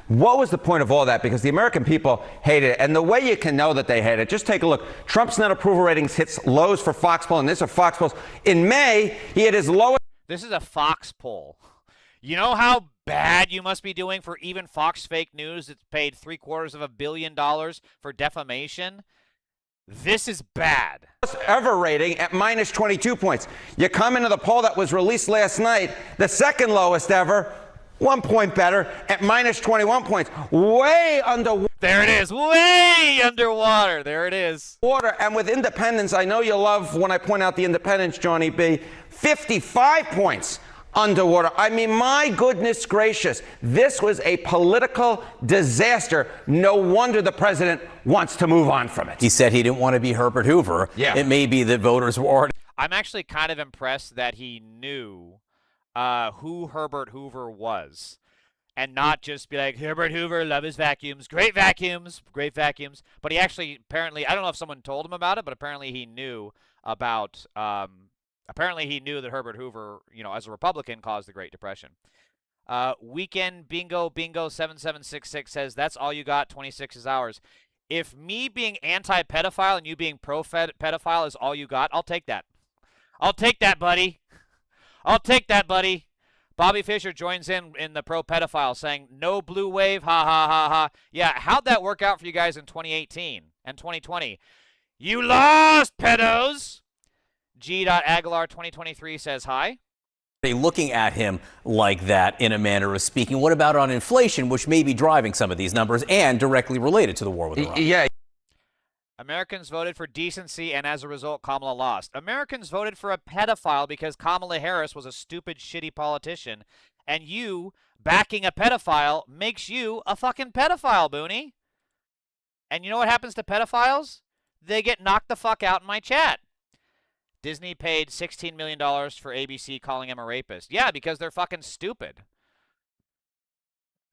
What was the point of all that? Because the American people hate it. And the way you can know that they hate it, just take a look. Trump's net approval ratings hits lows for Fox poll, and this is Fox polls. In May, he had his lowest. This is a Fox poll. You know how bad you must be doing for even Fox fake news that's paid $750 million for defamation? This is bad. Ever rating at minus 22 points. You come into the poll that was released last night, the second lowest ever, 1 point better at minus 21 points. Way under. There it is. Way underwater. There it is. Water. And with independents, I know you love when I point out the independents, Johnny B. 55 points underwater. I mean, my goodness gracious, this was a political disaster. No wonder the president wants to move on from it. He said he didn't want to be Herbert Hoover. Yeah. It may be that voters were already. I'm actually kind of impressed that he knew who Herbert Hoover was. And not just be like, Herbert Hoover, love his vacuums, great vacuums, great vacuums. But he actually, apparently, I don't know if someone told him about it, but apparently he knew about, apparently he knew that Herbert Hoover, you know, as a Republican, caused the Great Depression. Weekend Bingo 7766 says, that's all you got, 26 is ours. If me being anti-pedophile and you being pro-pedophile is all you got, I'll take that. I'll take that, buddy. I'll take that, buddy. Bobby Fischer joins in the pro-pedophile saying, no blue wave, ha, ha, ha, ha. Yeah, how'd that work out for you guys in 2018 and 2020? You lost, pedos! G.Aguilar 2023 says hi. Looking at him like that in a manner of speaking. What about on inflation, which may be driving some of these numbers and directly related to the war with Iran? Yeah. Americans voted for decency, and as a result, Kamala lost. Americans voted for a pedophile because Kamala Harris was a stupid, shitty politician, and you backing a pedophile makes you a fucking pedophile, Booney. And you know what happens to pedophiles? They get knocked the fuck out in my chat. Disney paid $16 million for ABC calling him a rapist. Yeah, because they're fucking stupid.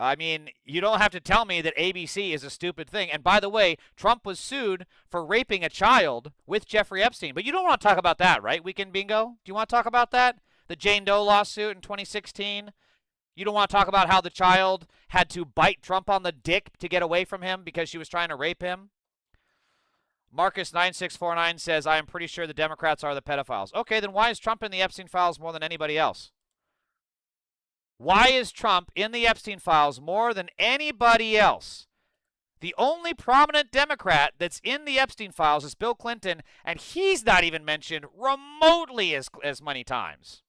I mean, you don't have to tell me that ABC is a stupid thing. And by the way, Trump was sued for raping a child with Jeffrey Epstein. But you don't want to talk about that, right, Weekend Bingo? Do you want to talk about that? The Jane Doe lawsuit in 2016? You don't want to talk about how the child had to bite Trump on the dick to get away from him because she was trying to rape him? Marcus9649 says, I am pretty sure the Democrats are the pedophiles. Okay, then why is Trump in the Epstein files more than anybody else? Why is Trump in the Epstein files more than anybody else? The only prominent Democrat that's in the Epstein files is Bill Clinton, and he's not even mentioned remotely as many times.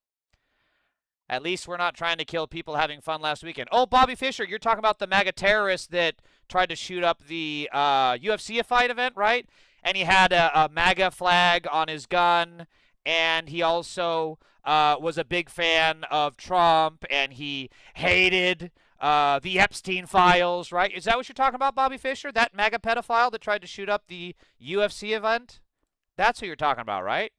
At least we're not trying to kill people having fun last weekend. Oh, Bobby Fischer, you're talking about the MAGA terrorist that tried to shoot up the UFC fight event, right? And he had a MAGA flag on his gun, and he also was a big fan of Trump, and he hated the Epstein files, right? Is that what you're talking about, Bobby Fischer? That MAGA pedophile that tried to shoot up the UFC event? That's who you're talking about, right?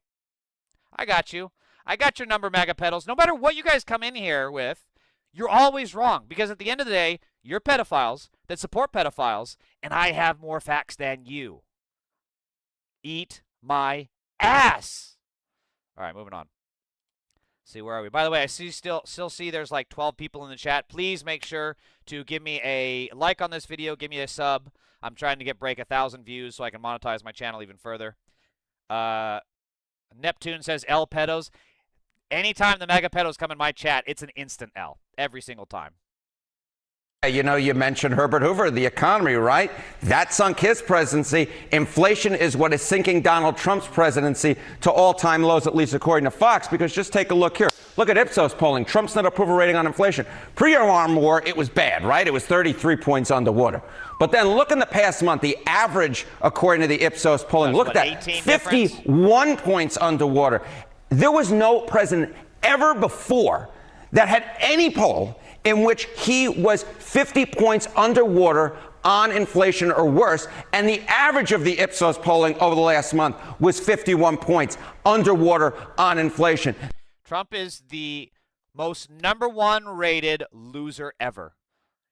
I got you. I got your number, MAGA pedals. No matter what you guys come in here with, you're always wrong. Because at the end of the day, you're pedophiles that support pedophiles, and I have more facts than you. Eat my ass. All right, moving on. See, where are we? By the way, I still see there's like 12 people in the chat. Please make sure to give me a like on this video. Give me a sub. I'm trying to break 1,000 views so I can monetize my channel even further. Neptune says L pedos. Anytime the MAGA pedos come in my chat, it's an instant L. Every single time. You know, you mentioned Herbert Hoover, the economy, right? That sunk his presidency. Inflation is what is sinking Donald Trump's presidency to all-time lows, at least according to Fox, because just take a look here. Look at Ipsos polling. Trump's net approval rating on inflation. Pre-Iran war, it was bad, right? It was 33 points underwater. But then look in the past month, the average, according to the Ipsos polling, look at that, 51 points underwater. There was no president ever before that had any poll in which he was 50 points underwater on inflation or worse, and the average of the Ipsos polling over the last month was 51 points underwater on inflation. Trump is the most #1 rated loser ever.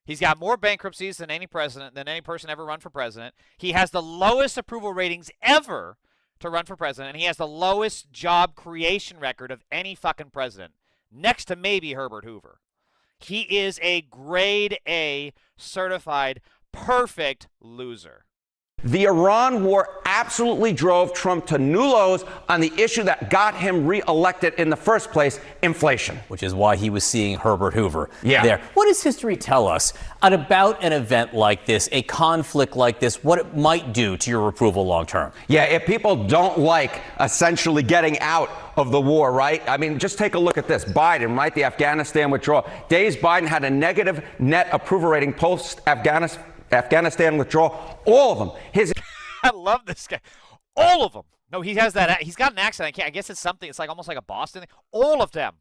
He's got more bankruptcies than any president, than any person ever run for president. He has the lowest approval ratings ever to run for president, and he has the lowest job creation record of any fucking president, next to maybe Herbert Hoover. He is a grade A certified perfect loser. The Iran war absolutely drove Trump to new lows on the issue that got him reelected in the first place, inflation. Which is why he was seeing Herbert Hoover there. What does history tell us about an event like this, a conflict like this, what it might do to your approval long term? Yeah, if people don't like essentially getting out of the war, right? I mean, just take a look at this. Biden, right? The Afghanistan withdrawal. Days Biden had a negative net approval rating post-Afghanistan withdrawal. All of them. I love this guy. All of them. No, he has that. He's got an accent. I guess it's something. It's like almost like a Boston thing. All of them.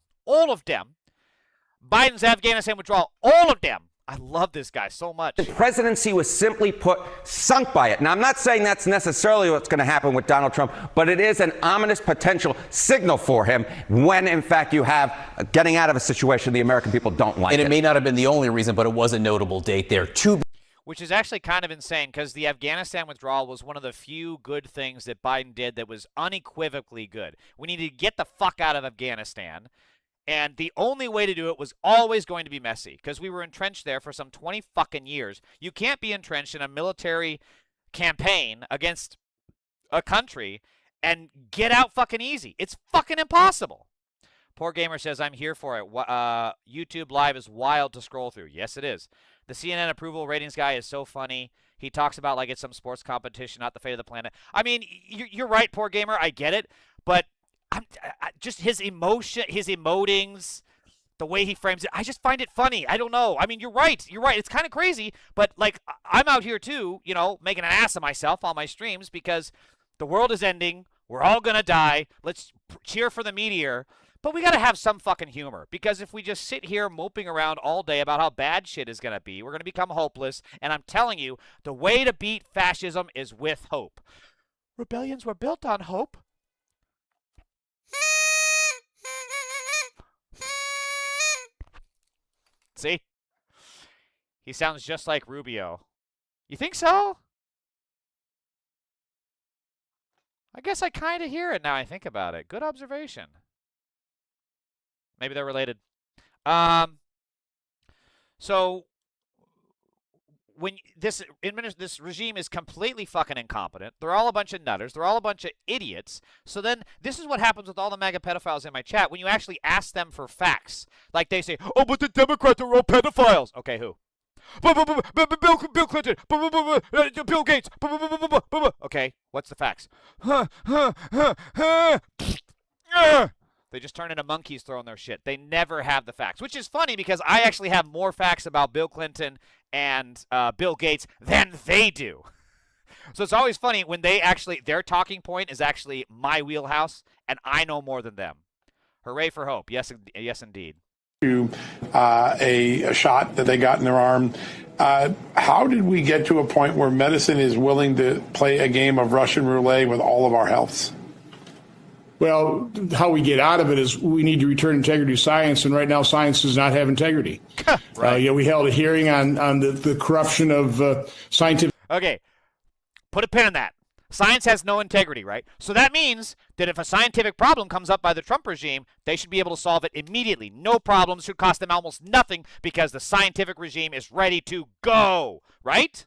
Biden's Afghanistan withdrawal, all of them. I love this guy so much. The presidency was simply put sunk by it. Now, I'm not saying that's necessarily what's going to happen with Donald Trump, but it is an ominous potential signal for him when, in fact, you have getting out of a situation the American people don't like. And it may not have been the only reason, but it was a notable date there. Which is actually kind of insane because the Afghanistan withdrawal was one of the few good things that Biden did that was unequivocally good. We needed to get the fuck out of Afghanistan. And the only way to do it was always going to be messy because we were entrenched there for some 20 fucking years. You can't be entrenched in a military campaign against a country and get out fucking easy. It's fucking impossible. Poor Gamer says, I'm here for it. YouTube Live is wild to scroll through. Yes, it is. The CNN approval ratings guy is so funny. He talks about like it's some sports competition, not the fate of the planet. I mean, you're right, Poor Gamer. I get it. But just his emotion, his emotings, the way he frames it, I just find it funny. I don't know. I mean, you're right. You're right. It's kind of crazy. But like, I'm out here too, you know, making an ass of myself on my streams because the world is ending. We're all going to die. Let's cheer for the meteor. But we got to have some fucking humor because if we just sit here moping around all day about how bad shit is going to be, we're going to become hopeless. And I'm telling you, the way to beat fascism is with hope. Rebellions were built on hope. See? He sounds just like Rubio. You think so? I guess I kind of hear it now I think about it. Good observation. Maybe they're related. So when this regime is completely fucking incompetent, they're all a bunch of nutters, they're all a bunch of idiots. So then this is what happens with all the MAGA pedophiles in my chat when you actually ask them for facts. Like they say, oh, but the Democrats are all pedophiles. Okay, who? Bill Clinton, Bill Gates. Okay, what's the facts? They just turn into monkeys throwing their shit. They never have the facts, which is funny because I actually have more facts about Bill Clinton and Bill Gates than they do. So it's always funny when their talking point is actually my wheelhouse, and I know more than them. Hooray for hope. Yes, indeed. A shot that they got in their arm. How did we get to a point where medicine is willing to play a game of Russian roulette with all of our healths? Well, how we get out of it is we need to return integrity to science, and right now science does not have integrity. Right. We held a hearing on the corruption of scientific... Okay, put a pin in that. Science has no integrity, right? So that means that if a scientific problem comes up by the Trump regime, they should be able to solve it immediately. No problems, should cost them almost nothing because the scientific regime is ready to go, right?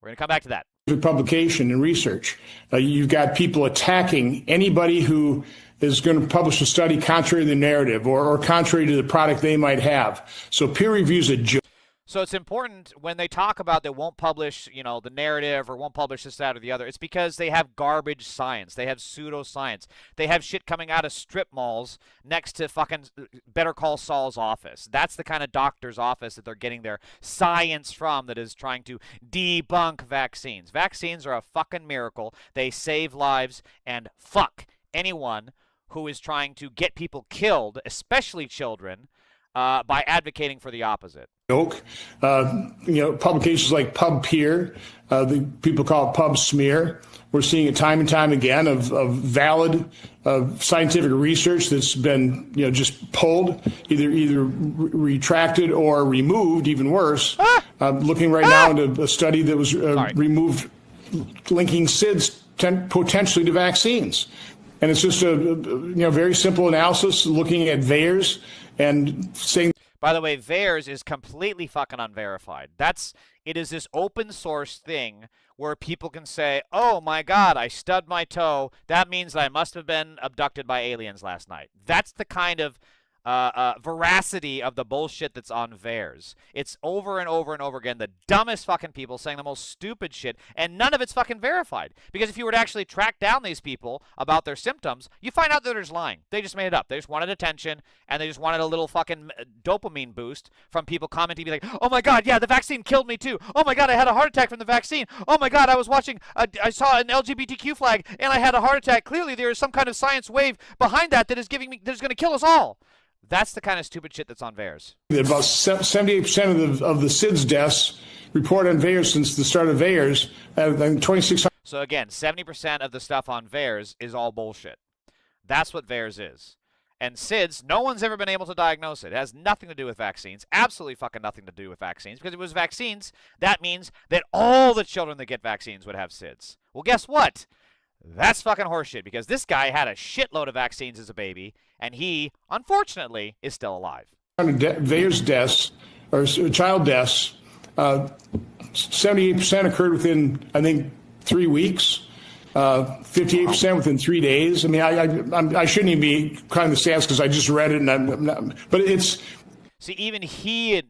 We're going to come back to that. Publication and research. You've got people attacking anybody who is going to publish a study contrary to the narrative or contrary to the product they might have. So peer review is a joke. So it's important when they talk about they won't publish, the narrative or won't publish this, that, or the other. It's because they have garbage science. They have pseudoscience. They have shit coming out of strip malls next to fucking Better Call Saul's office. That's the kind of doctor's office that they're getting their science from that is trying to debunk vaccines. Vaccines are a fucking miracle. They save lives, and fuck anyone who is trying to get people killed, especially children, by advocating for the opposite. Publications like PubPeer, the people call it Pub Smear. We're seeing it time and time again of valid scientific research that's been just pulled, either retracted or removed. Even worse, looking right now into a study that was removed, linking SIDS potentially to vaccines, and it's just a very simple analysis looking at VAERS and saying. By the way, VAERS is completely fucking unverified. It is this open source thing where people can say, oh my God, I stubbed my toe. That means that I must have been abducted by aliens last night. That's the kind of veracity of the bullshit that's on VAERS. It's over and over and over again the dumbest fucking people saying the most stupid shit, and none of it's fucking verified. Because if you were to actually track down these people about their symptoms, you find out that they're just lying. They just made it up. They just wanted attention, and they just wanted a little fucking dopamine boost from people commenting, be like, oh my God, yeah, the vaccine killed me too. Oh my God, I had a heart attack from the vaccine. Oh my God, I saw an LGBTQ flag, and I had a heart attack. Clearly there is some kind of science wave behind that is going to kill us all. That's the kind of stupid shit that's on VAERS. About 78% of the SIDS deaths reported on VAERS since the start of VAERS, and 2,600. So again, 70% of the stuff on VAERS is all bullshit. That's what VAERS is. And SIDS, no one's ever been able to diagnose it. It has nothing to do with vaccines. Absolutely fucking nothing to do with vaccines. Because if it was vaccines, that means that all the children that get vaccines would have SIDS. Well, guess what? That's fucking horseshit, because this guy had a shitload of vaccines as a baby, and he, unfortunately, is still alive. VAERS deaths, or child deaths, 78% occurred within, I think, 3 weeks. 58% within 3 days. I mean, I shouldn't even be crying the stats because I just read it, and I'm not, but it's. See, even he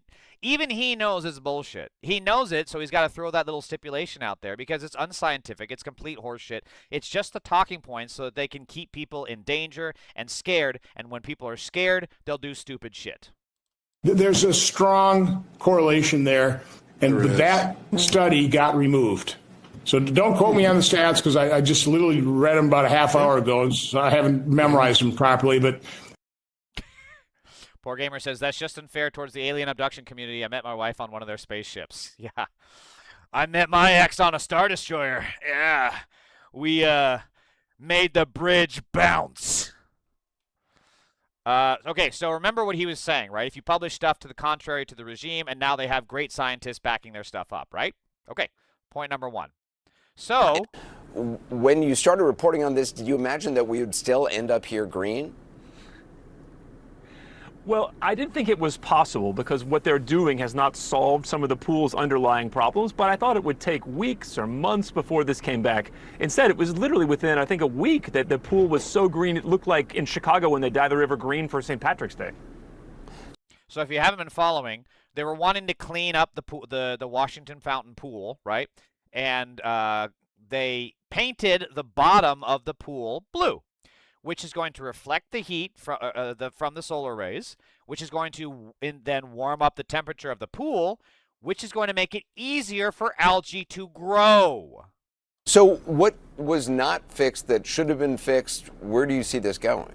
knows it's bullshit. He knows it, so he's got to throw that little stipulation out there because it's unscientific. It's complete horseshit. It's just the talking points so that they can keep people in danger and scared. And when people are scared, they'll do stupid shit. There's a strong correlation there, and that study got removed. So don't quote me on the stats because I just literally read them about a half hour ago. So I haven't memorized them properly, but. Poor Gamer says, that's just unfair towards the alien abduction community. I met my wife on one of their spaceships. Yeah. I met my ex on a Star Destroyer. Yeah. We made the bridge bounce. Okay, so remember what he was saying, right? If you publish stuff to the contrary to the regime, and now they have great scientists backing their stuff up, right? Okay, point number one. So, when you started reporting on this, did you imagine that we would still end up here green? Well, I didn't think it was possible because what they're doing has not solved some of the pool's underlying problems, but I thought it would take weeks or months before this came back. Instead, it was literally within, I think, a week that the pool was so green it looked like in Chicago when they dye the river green for St. Patrick's Day. So if you haven't been following, they were wanting to clean up the Washington Fountain pool, right? And they painted the bottom of the pool blue, which is going to reflect the heat from the solar rays, which is going to then warm up the temperature of the pool, which is going to make it easier for algae to grow. So what was not fixed that should have been fixed? Where do you see this going?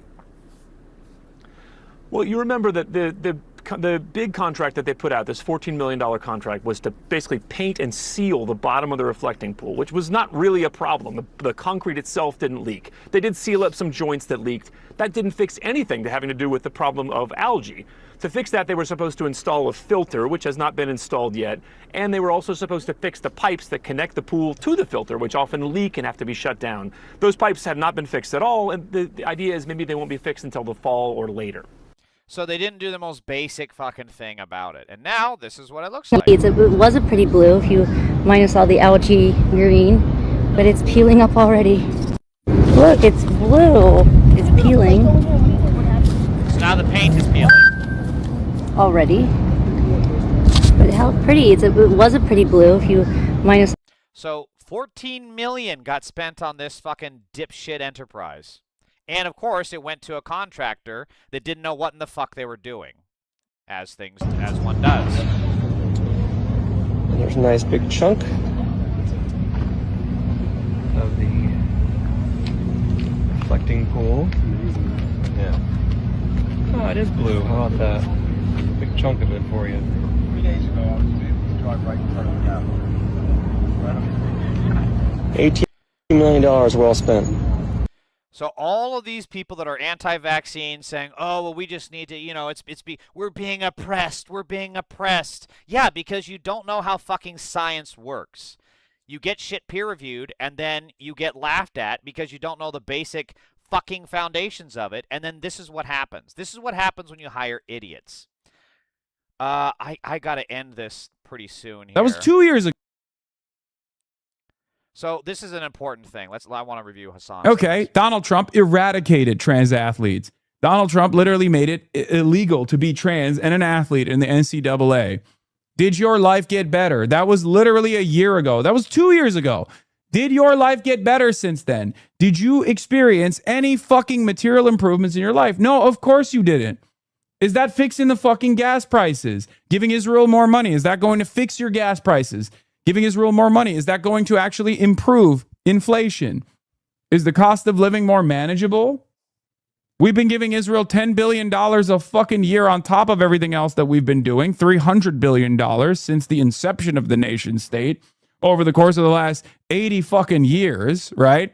Well, you remember that the big contract that they put out, this $14 million contract, was to basically paint and seal the bottom of the reflecting pool, which was not really a problem. The concrete itself didn't leak. They did seal up some joints that leaked. That didn't fix anything having to do with the problem of algae. To fix that, they were supposed to install a filter, which has not been installed yet, and they were also supposed to fix the pipes that connect the pool to the filter, which often leak and have to be shut down. Those pipes have not been fixed at all, and the idea is maybe they won't be fixed until the fall or later. So they didn't do the most basic fucking thing about it. And now this is what it looks like. It was a pretty blue if you minus all the algae green, but it's peeling up already. Look, it's blue. It's peeling. So now the paint is peeling. Already. But how pretty. It was a pretty blue if you minus. So $14 million got spent on this fucking dipshit enterprise. And, of course, it went to a contractor that didn't know what in the fuck they were doing, as one does. There's a nice big chunk of the reflecting pool. Yeah. Oh, it is blue. How about that? Big chunk of it for you. 3 days ago, I was able to drive right in front of the Capitol. $18 million well spent. So all of these people that are anti-vaccine saying, "Oh, well, we just need to, we're being oppressed. We're being oppressed." Yeah, because you don't know how fucking science works. You get shit peer-reviewed, and then you get laughed at because you don't know the basic fucking foundations of it. And then this is what happens. This is what happens when you hire idiots. I gotta end this pretty soon here. That was 2 years ago. So this is an important thing. I want to review Hassan. Okay, Donald Trump eradicated trans athletes. Donald Trump literally made it illegal to be trans and an athlete in the NCAA. Did your life get better? That was literally a year ago. That was 2 years ago. Did your life get better since then? Did you experience any fucking material improvements in your life? No, of course you didn't. Is that fixing the fucking gas prices? Giving Israel more money? Is that going to fix your gas prices? Giving Israel more money, is that going to actually improve inflation? Is the cost of living more manageable? We've been giving Israel $10 billion a fucking year on top of everything else that we've been doing, $300 billion since the inception of the nation state over the course of the last 80 fucking years, right?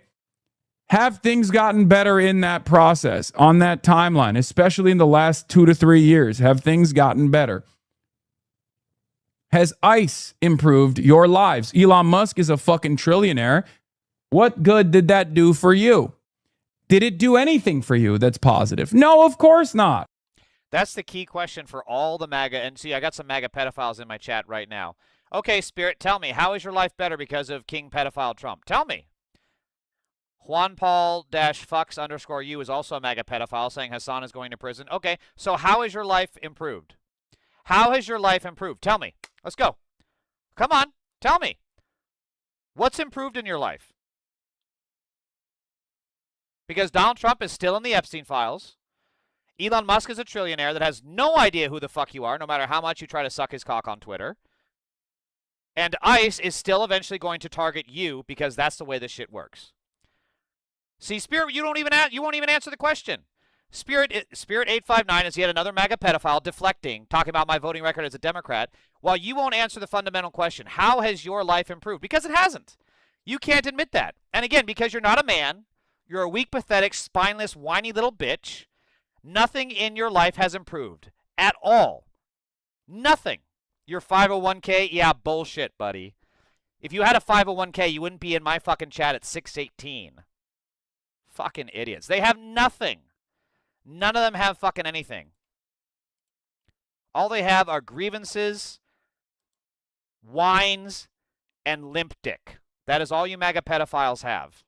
Have things gotten better in that process, on that timeline, especially in the last 2 to 3 years? Have things gotten better? Has ICE improved your lives? Elon Musk is a fucking trillionaire. What good did that do for you? Did it do anything for you that's positive? No, of course not. That's the key question for all the MAGA. And see, I got some MAGA pedophiles in my chat right now. Okay, Spirit, tell me, how is your life better because of King Pedophile Trump? Tell me. Juan Paul-Fucks_U is also a MAGA pedophile saying Hassan is going to prison. Okay, so how has your life improved? How has your life improved? Tell me. Let's go. Come on, tell me. What's improved in your life? Because Donald Trump is still in the Epstein files. Elon Musk is a trillionaire that has no idea who the fuck you are, no matter how much you try to suck his cock on Twitter. And ICE is still eventually going to target you because that's the way this shit works. See, Spirit, you won't even answer the question. Spirit 859 is yet another MAGA pedophile deflecting, talking about my voting record as a Democrat, while you won't answer the fundamental question. How has your life improved? Because it hasn't. You can't admit that. And again, because you're not a man, you're a weak, pathetic, spineless, whiny little bitch. Nothing in your life has improved. At all. Nothing. Your 501k? Yeah, bullshit, buddy. If you had a 501k, you wouldn't be in my fucking chat at 618. Fucking idiots. They have nothing. None of them have fucking anything. All they have are grievances, whines, and limp dick. That is all you MAGA pedophiles have.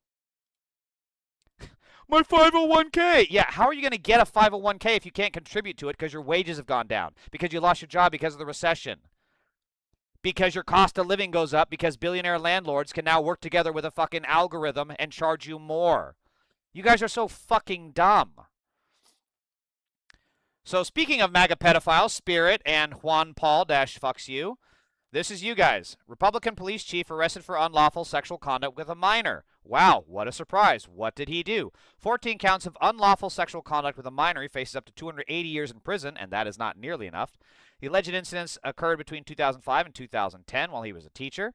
My 501k. Yeah, how are you going to get a 501k if you can't contribute to it because your wages have gone down, because you lost your job because of the recession, because your cost of living goes up because billionaire landlords can now work together with a fucking algorithm and charge you more? You guys are so fucking dumb. So speaking of MAGA pedophiles, Spirit and Juan Paul-Fucks-U, this is you guys. Republican police chief arrested for unlawful sexual conduct with a minor. Wow, what a surprise. What did he do? 14 counts of unlawful sexual conduct with a minor. He faces up to 280 years in prison, and that is not nearly enough. The alleged incidents occurred between 2005 and 2010 while he was a teacher.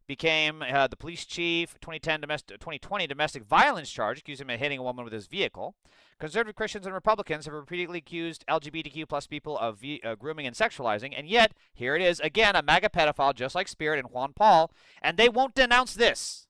Became the police chief, 2020 domestic violence charge, accused him of hitting a woman with his vehicle. Conservative Christians and Republicans have repeatedly accused LGBTQ plus people of grooming and sexualizing, and yet, here it is, again, a MAGA pedophile just like Spirit and Juan Paul, and they won't denounce this.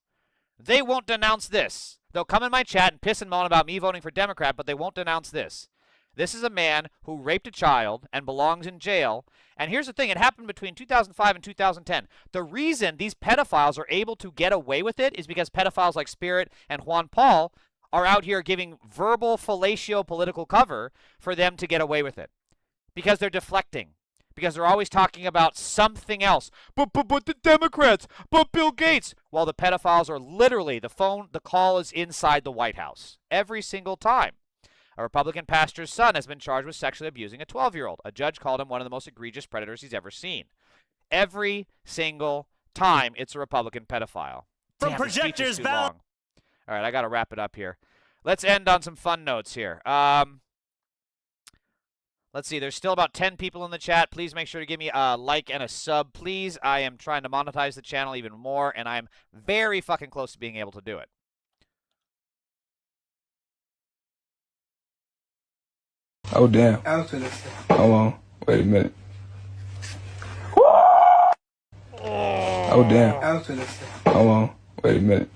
They won't denounce this. They'll come in my chat and piss and moan about me voting for Democrat, but they won't denounce this. This is a man who raped a child and belongs in jail. And here's the thing, it happened between 2005 and 2010. The reason these pedophiles are able to get away with it is because pedophiles like Spirit and Juan Paul are out here giving verbal fellatio political cover for them to get away with it. Because they're deflecting. Because they're always talking about something else. But the Democrats, but Bill Gates. While the pedophiles are literally, the call is inside the White House. Every single time. A Republican pastor's son has been charged with sexually abusing a 12-year-old. A judge called him one of the most egregious predators he's ever seen. Every single time, it's a Republican pedophile. From Damn, projectors, long. All right, I got to wrap it up here. Let's end on some fun notes here. Let's see. There's still about 10 people in the chat. Please make sure to give me a like and a sub, please. I am trying to monetize the channel even more, and I'm very fucking close to being able to do it. Oh, damn. Hold on. Wait a minute. Oh, damn. Hold on. Wait a minute.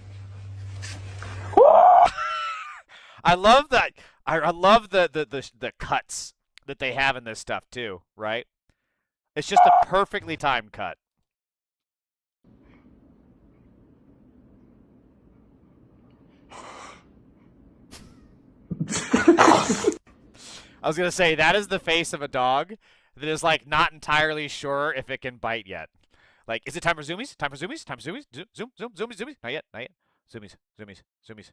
I love that. I love the cuts that they have in this stuff, too, right? It's just a perfectly timed cut. I was going to say, that is the face of a dog that is, like, not entirely sure if it can bite yet. Like, is it time for zoomies? Time for zoomies? Time for zoomies? Zoom, zoomies, zoomies? Not yet, not yet. Zoomies, zoomies, zoomies.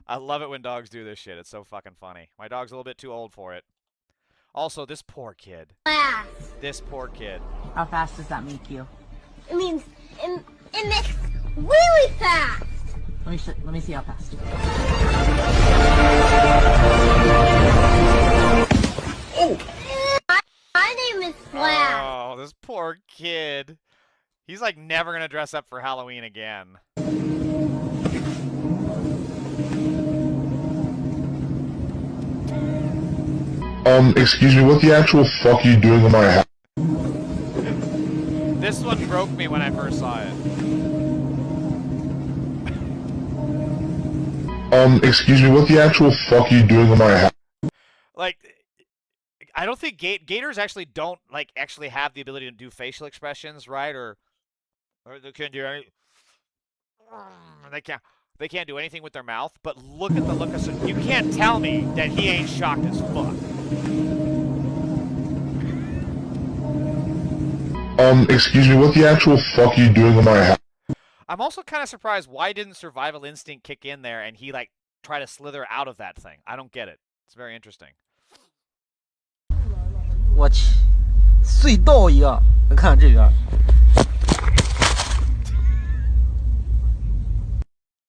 I love it when dogs do this shit. It's so fucking funny. My dog's a little bit too old for it. Also, this poor kid. Fast. This poor kid. How fast does that make you? It means it makes really fast. Let me see how fast. Poor kid. He's like never gonna dress up for Halloween again. Excuse me, what the actual fuck are you doing in my house? This one broke me when I first saw it. Excuse me, what the actual fuck are you doing in my house? Like, I don't think gators actually don't like actually have the ability to do facial expressions, right? Or they can't do any. They can't do anything with their mouth. But look at the look of. You can't tell me that he ain't shocked as fuck. Excuse me, what the actual fuck are you doing in my house? I'm also kind of surprised why didn't survival instinct kick in there and he like try to slither out of that thing. I don't get it. It's very interesting. 我去，隧道一样，你看这边。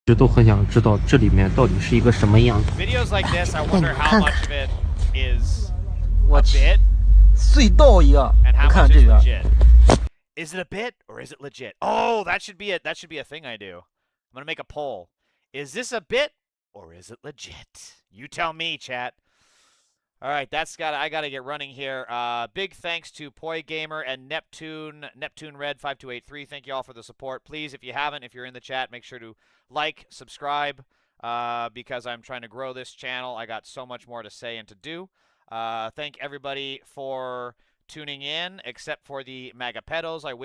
一直都很想知道这里面到底是一个什么样子。 Videos like this, I wonder how much of it is a bit 隧道一样， and 你 how 看 much 这 is 边。 legit. Is it a bit or is it legit? Oh, that should be it. That should be a thing I do. I'm gonna make a poll. Is this a bit or is it legit? You tell me, chat. All right, I gotta get running here. Big thanks to Poi Gamer and Neptune Red 5283. Thank you all for the support. Please, if you haven't, if you're in the chat, make sure to like, subscribe, because I'm trying to grow this channel. I got so much more to say and to do. Thank everybody for tuning in, except for the MAGA pedos. I wish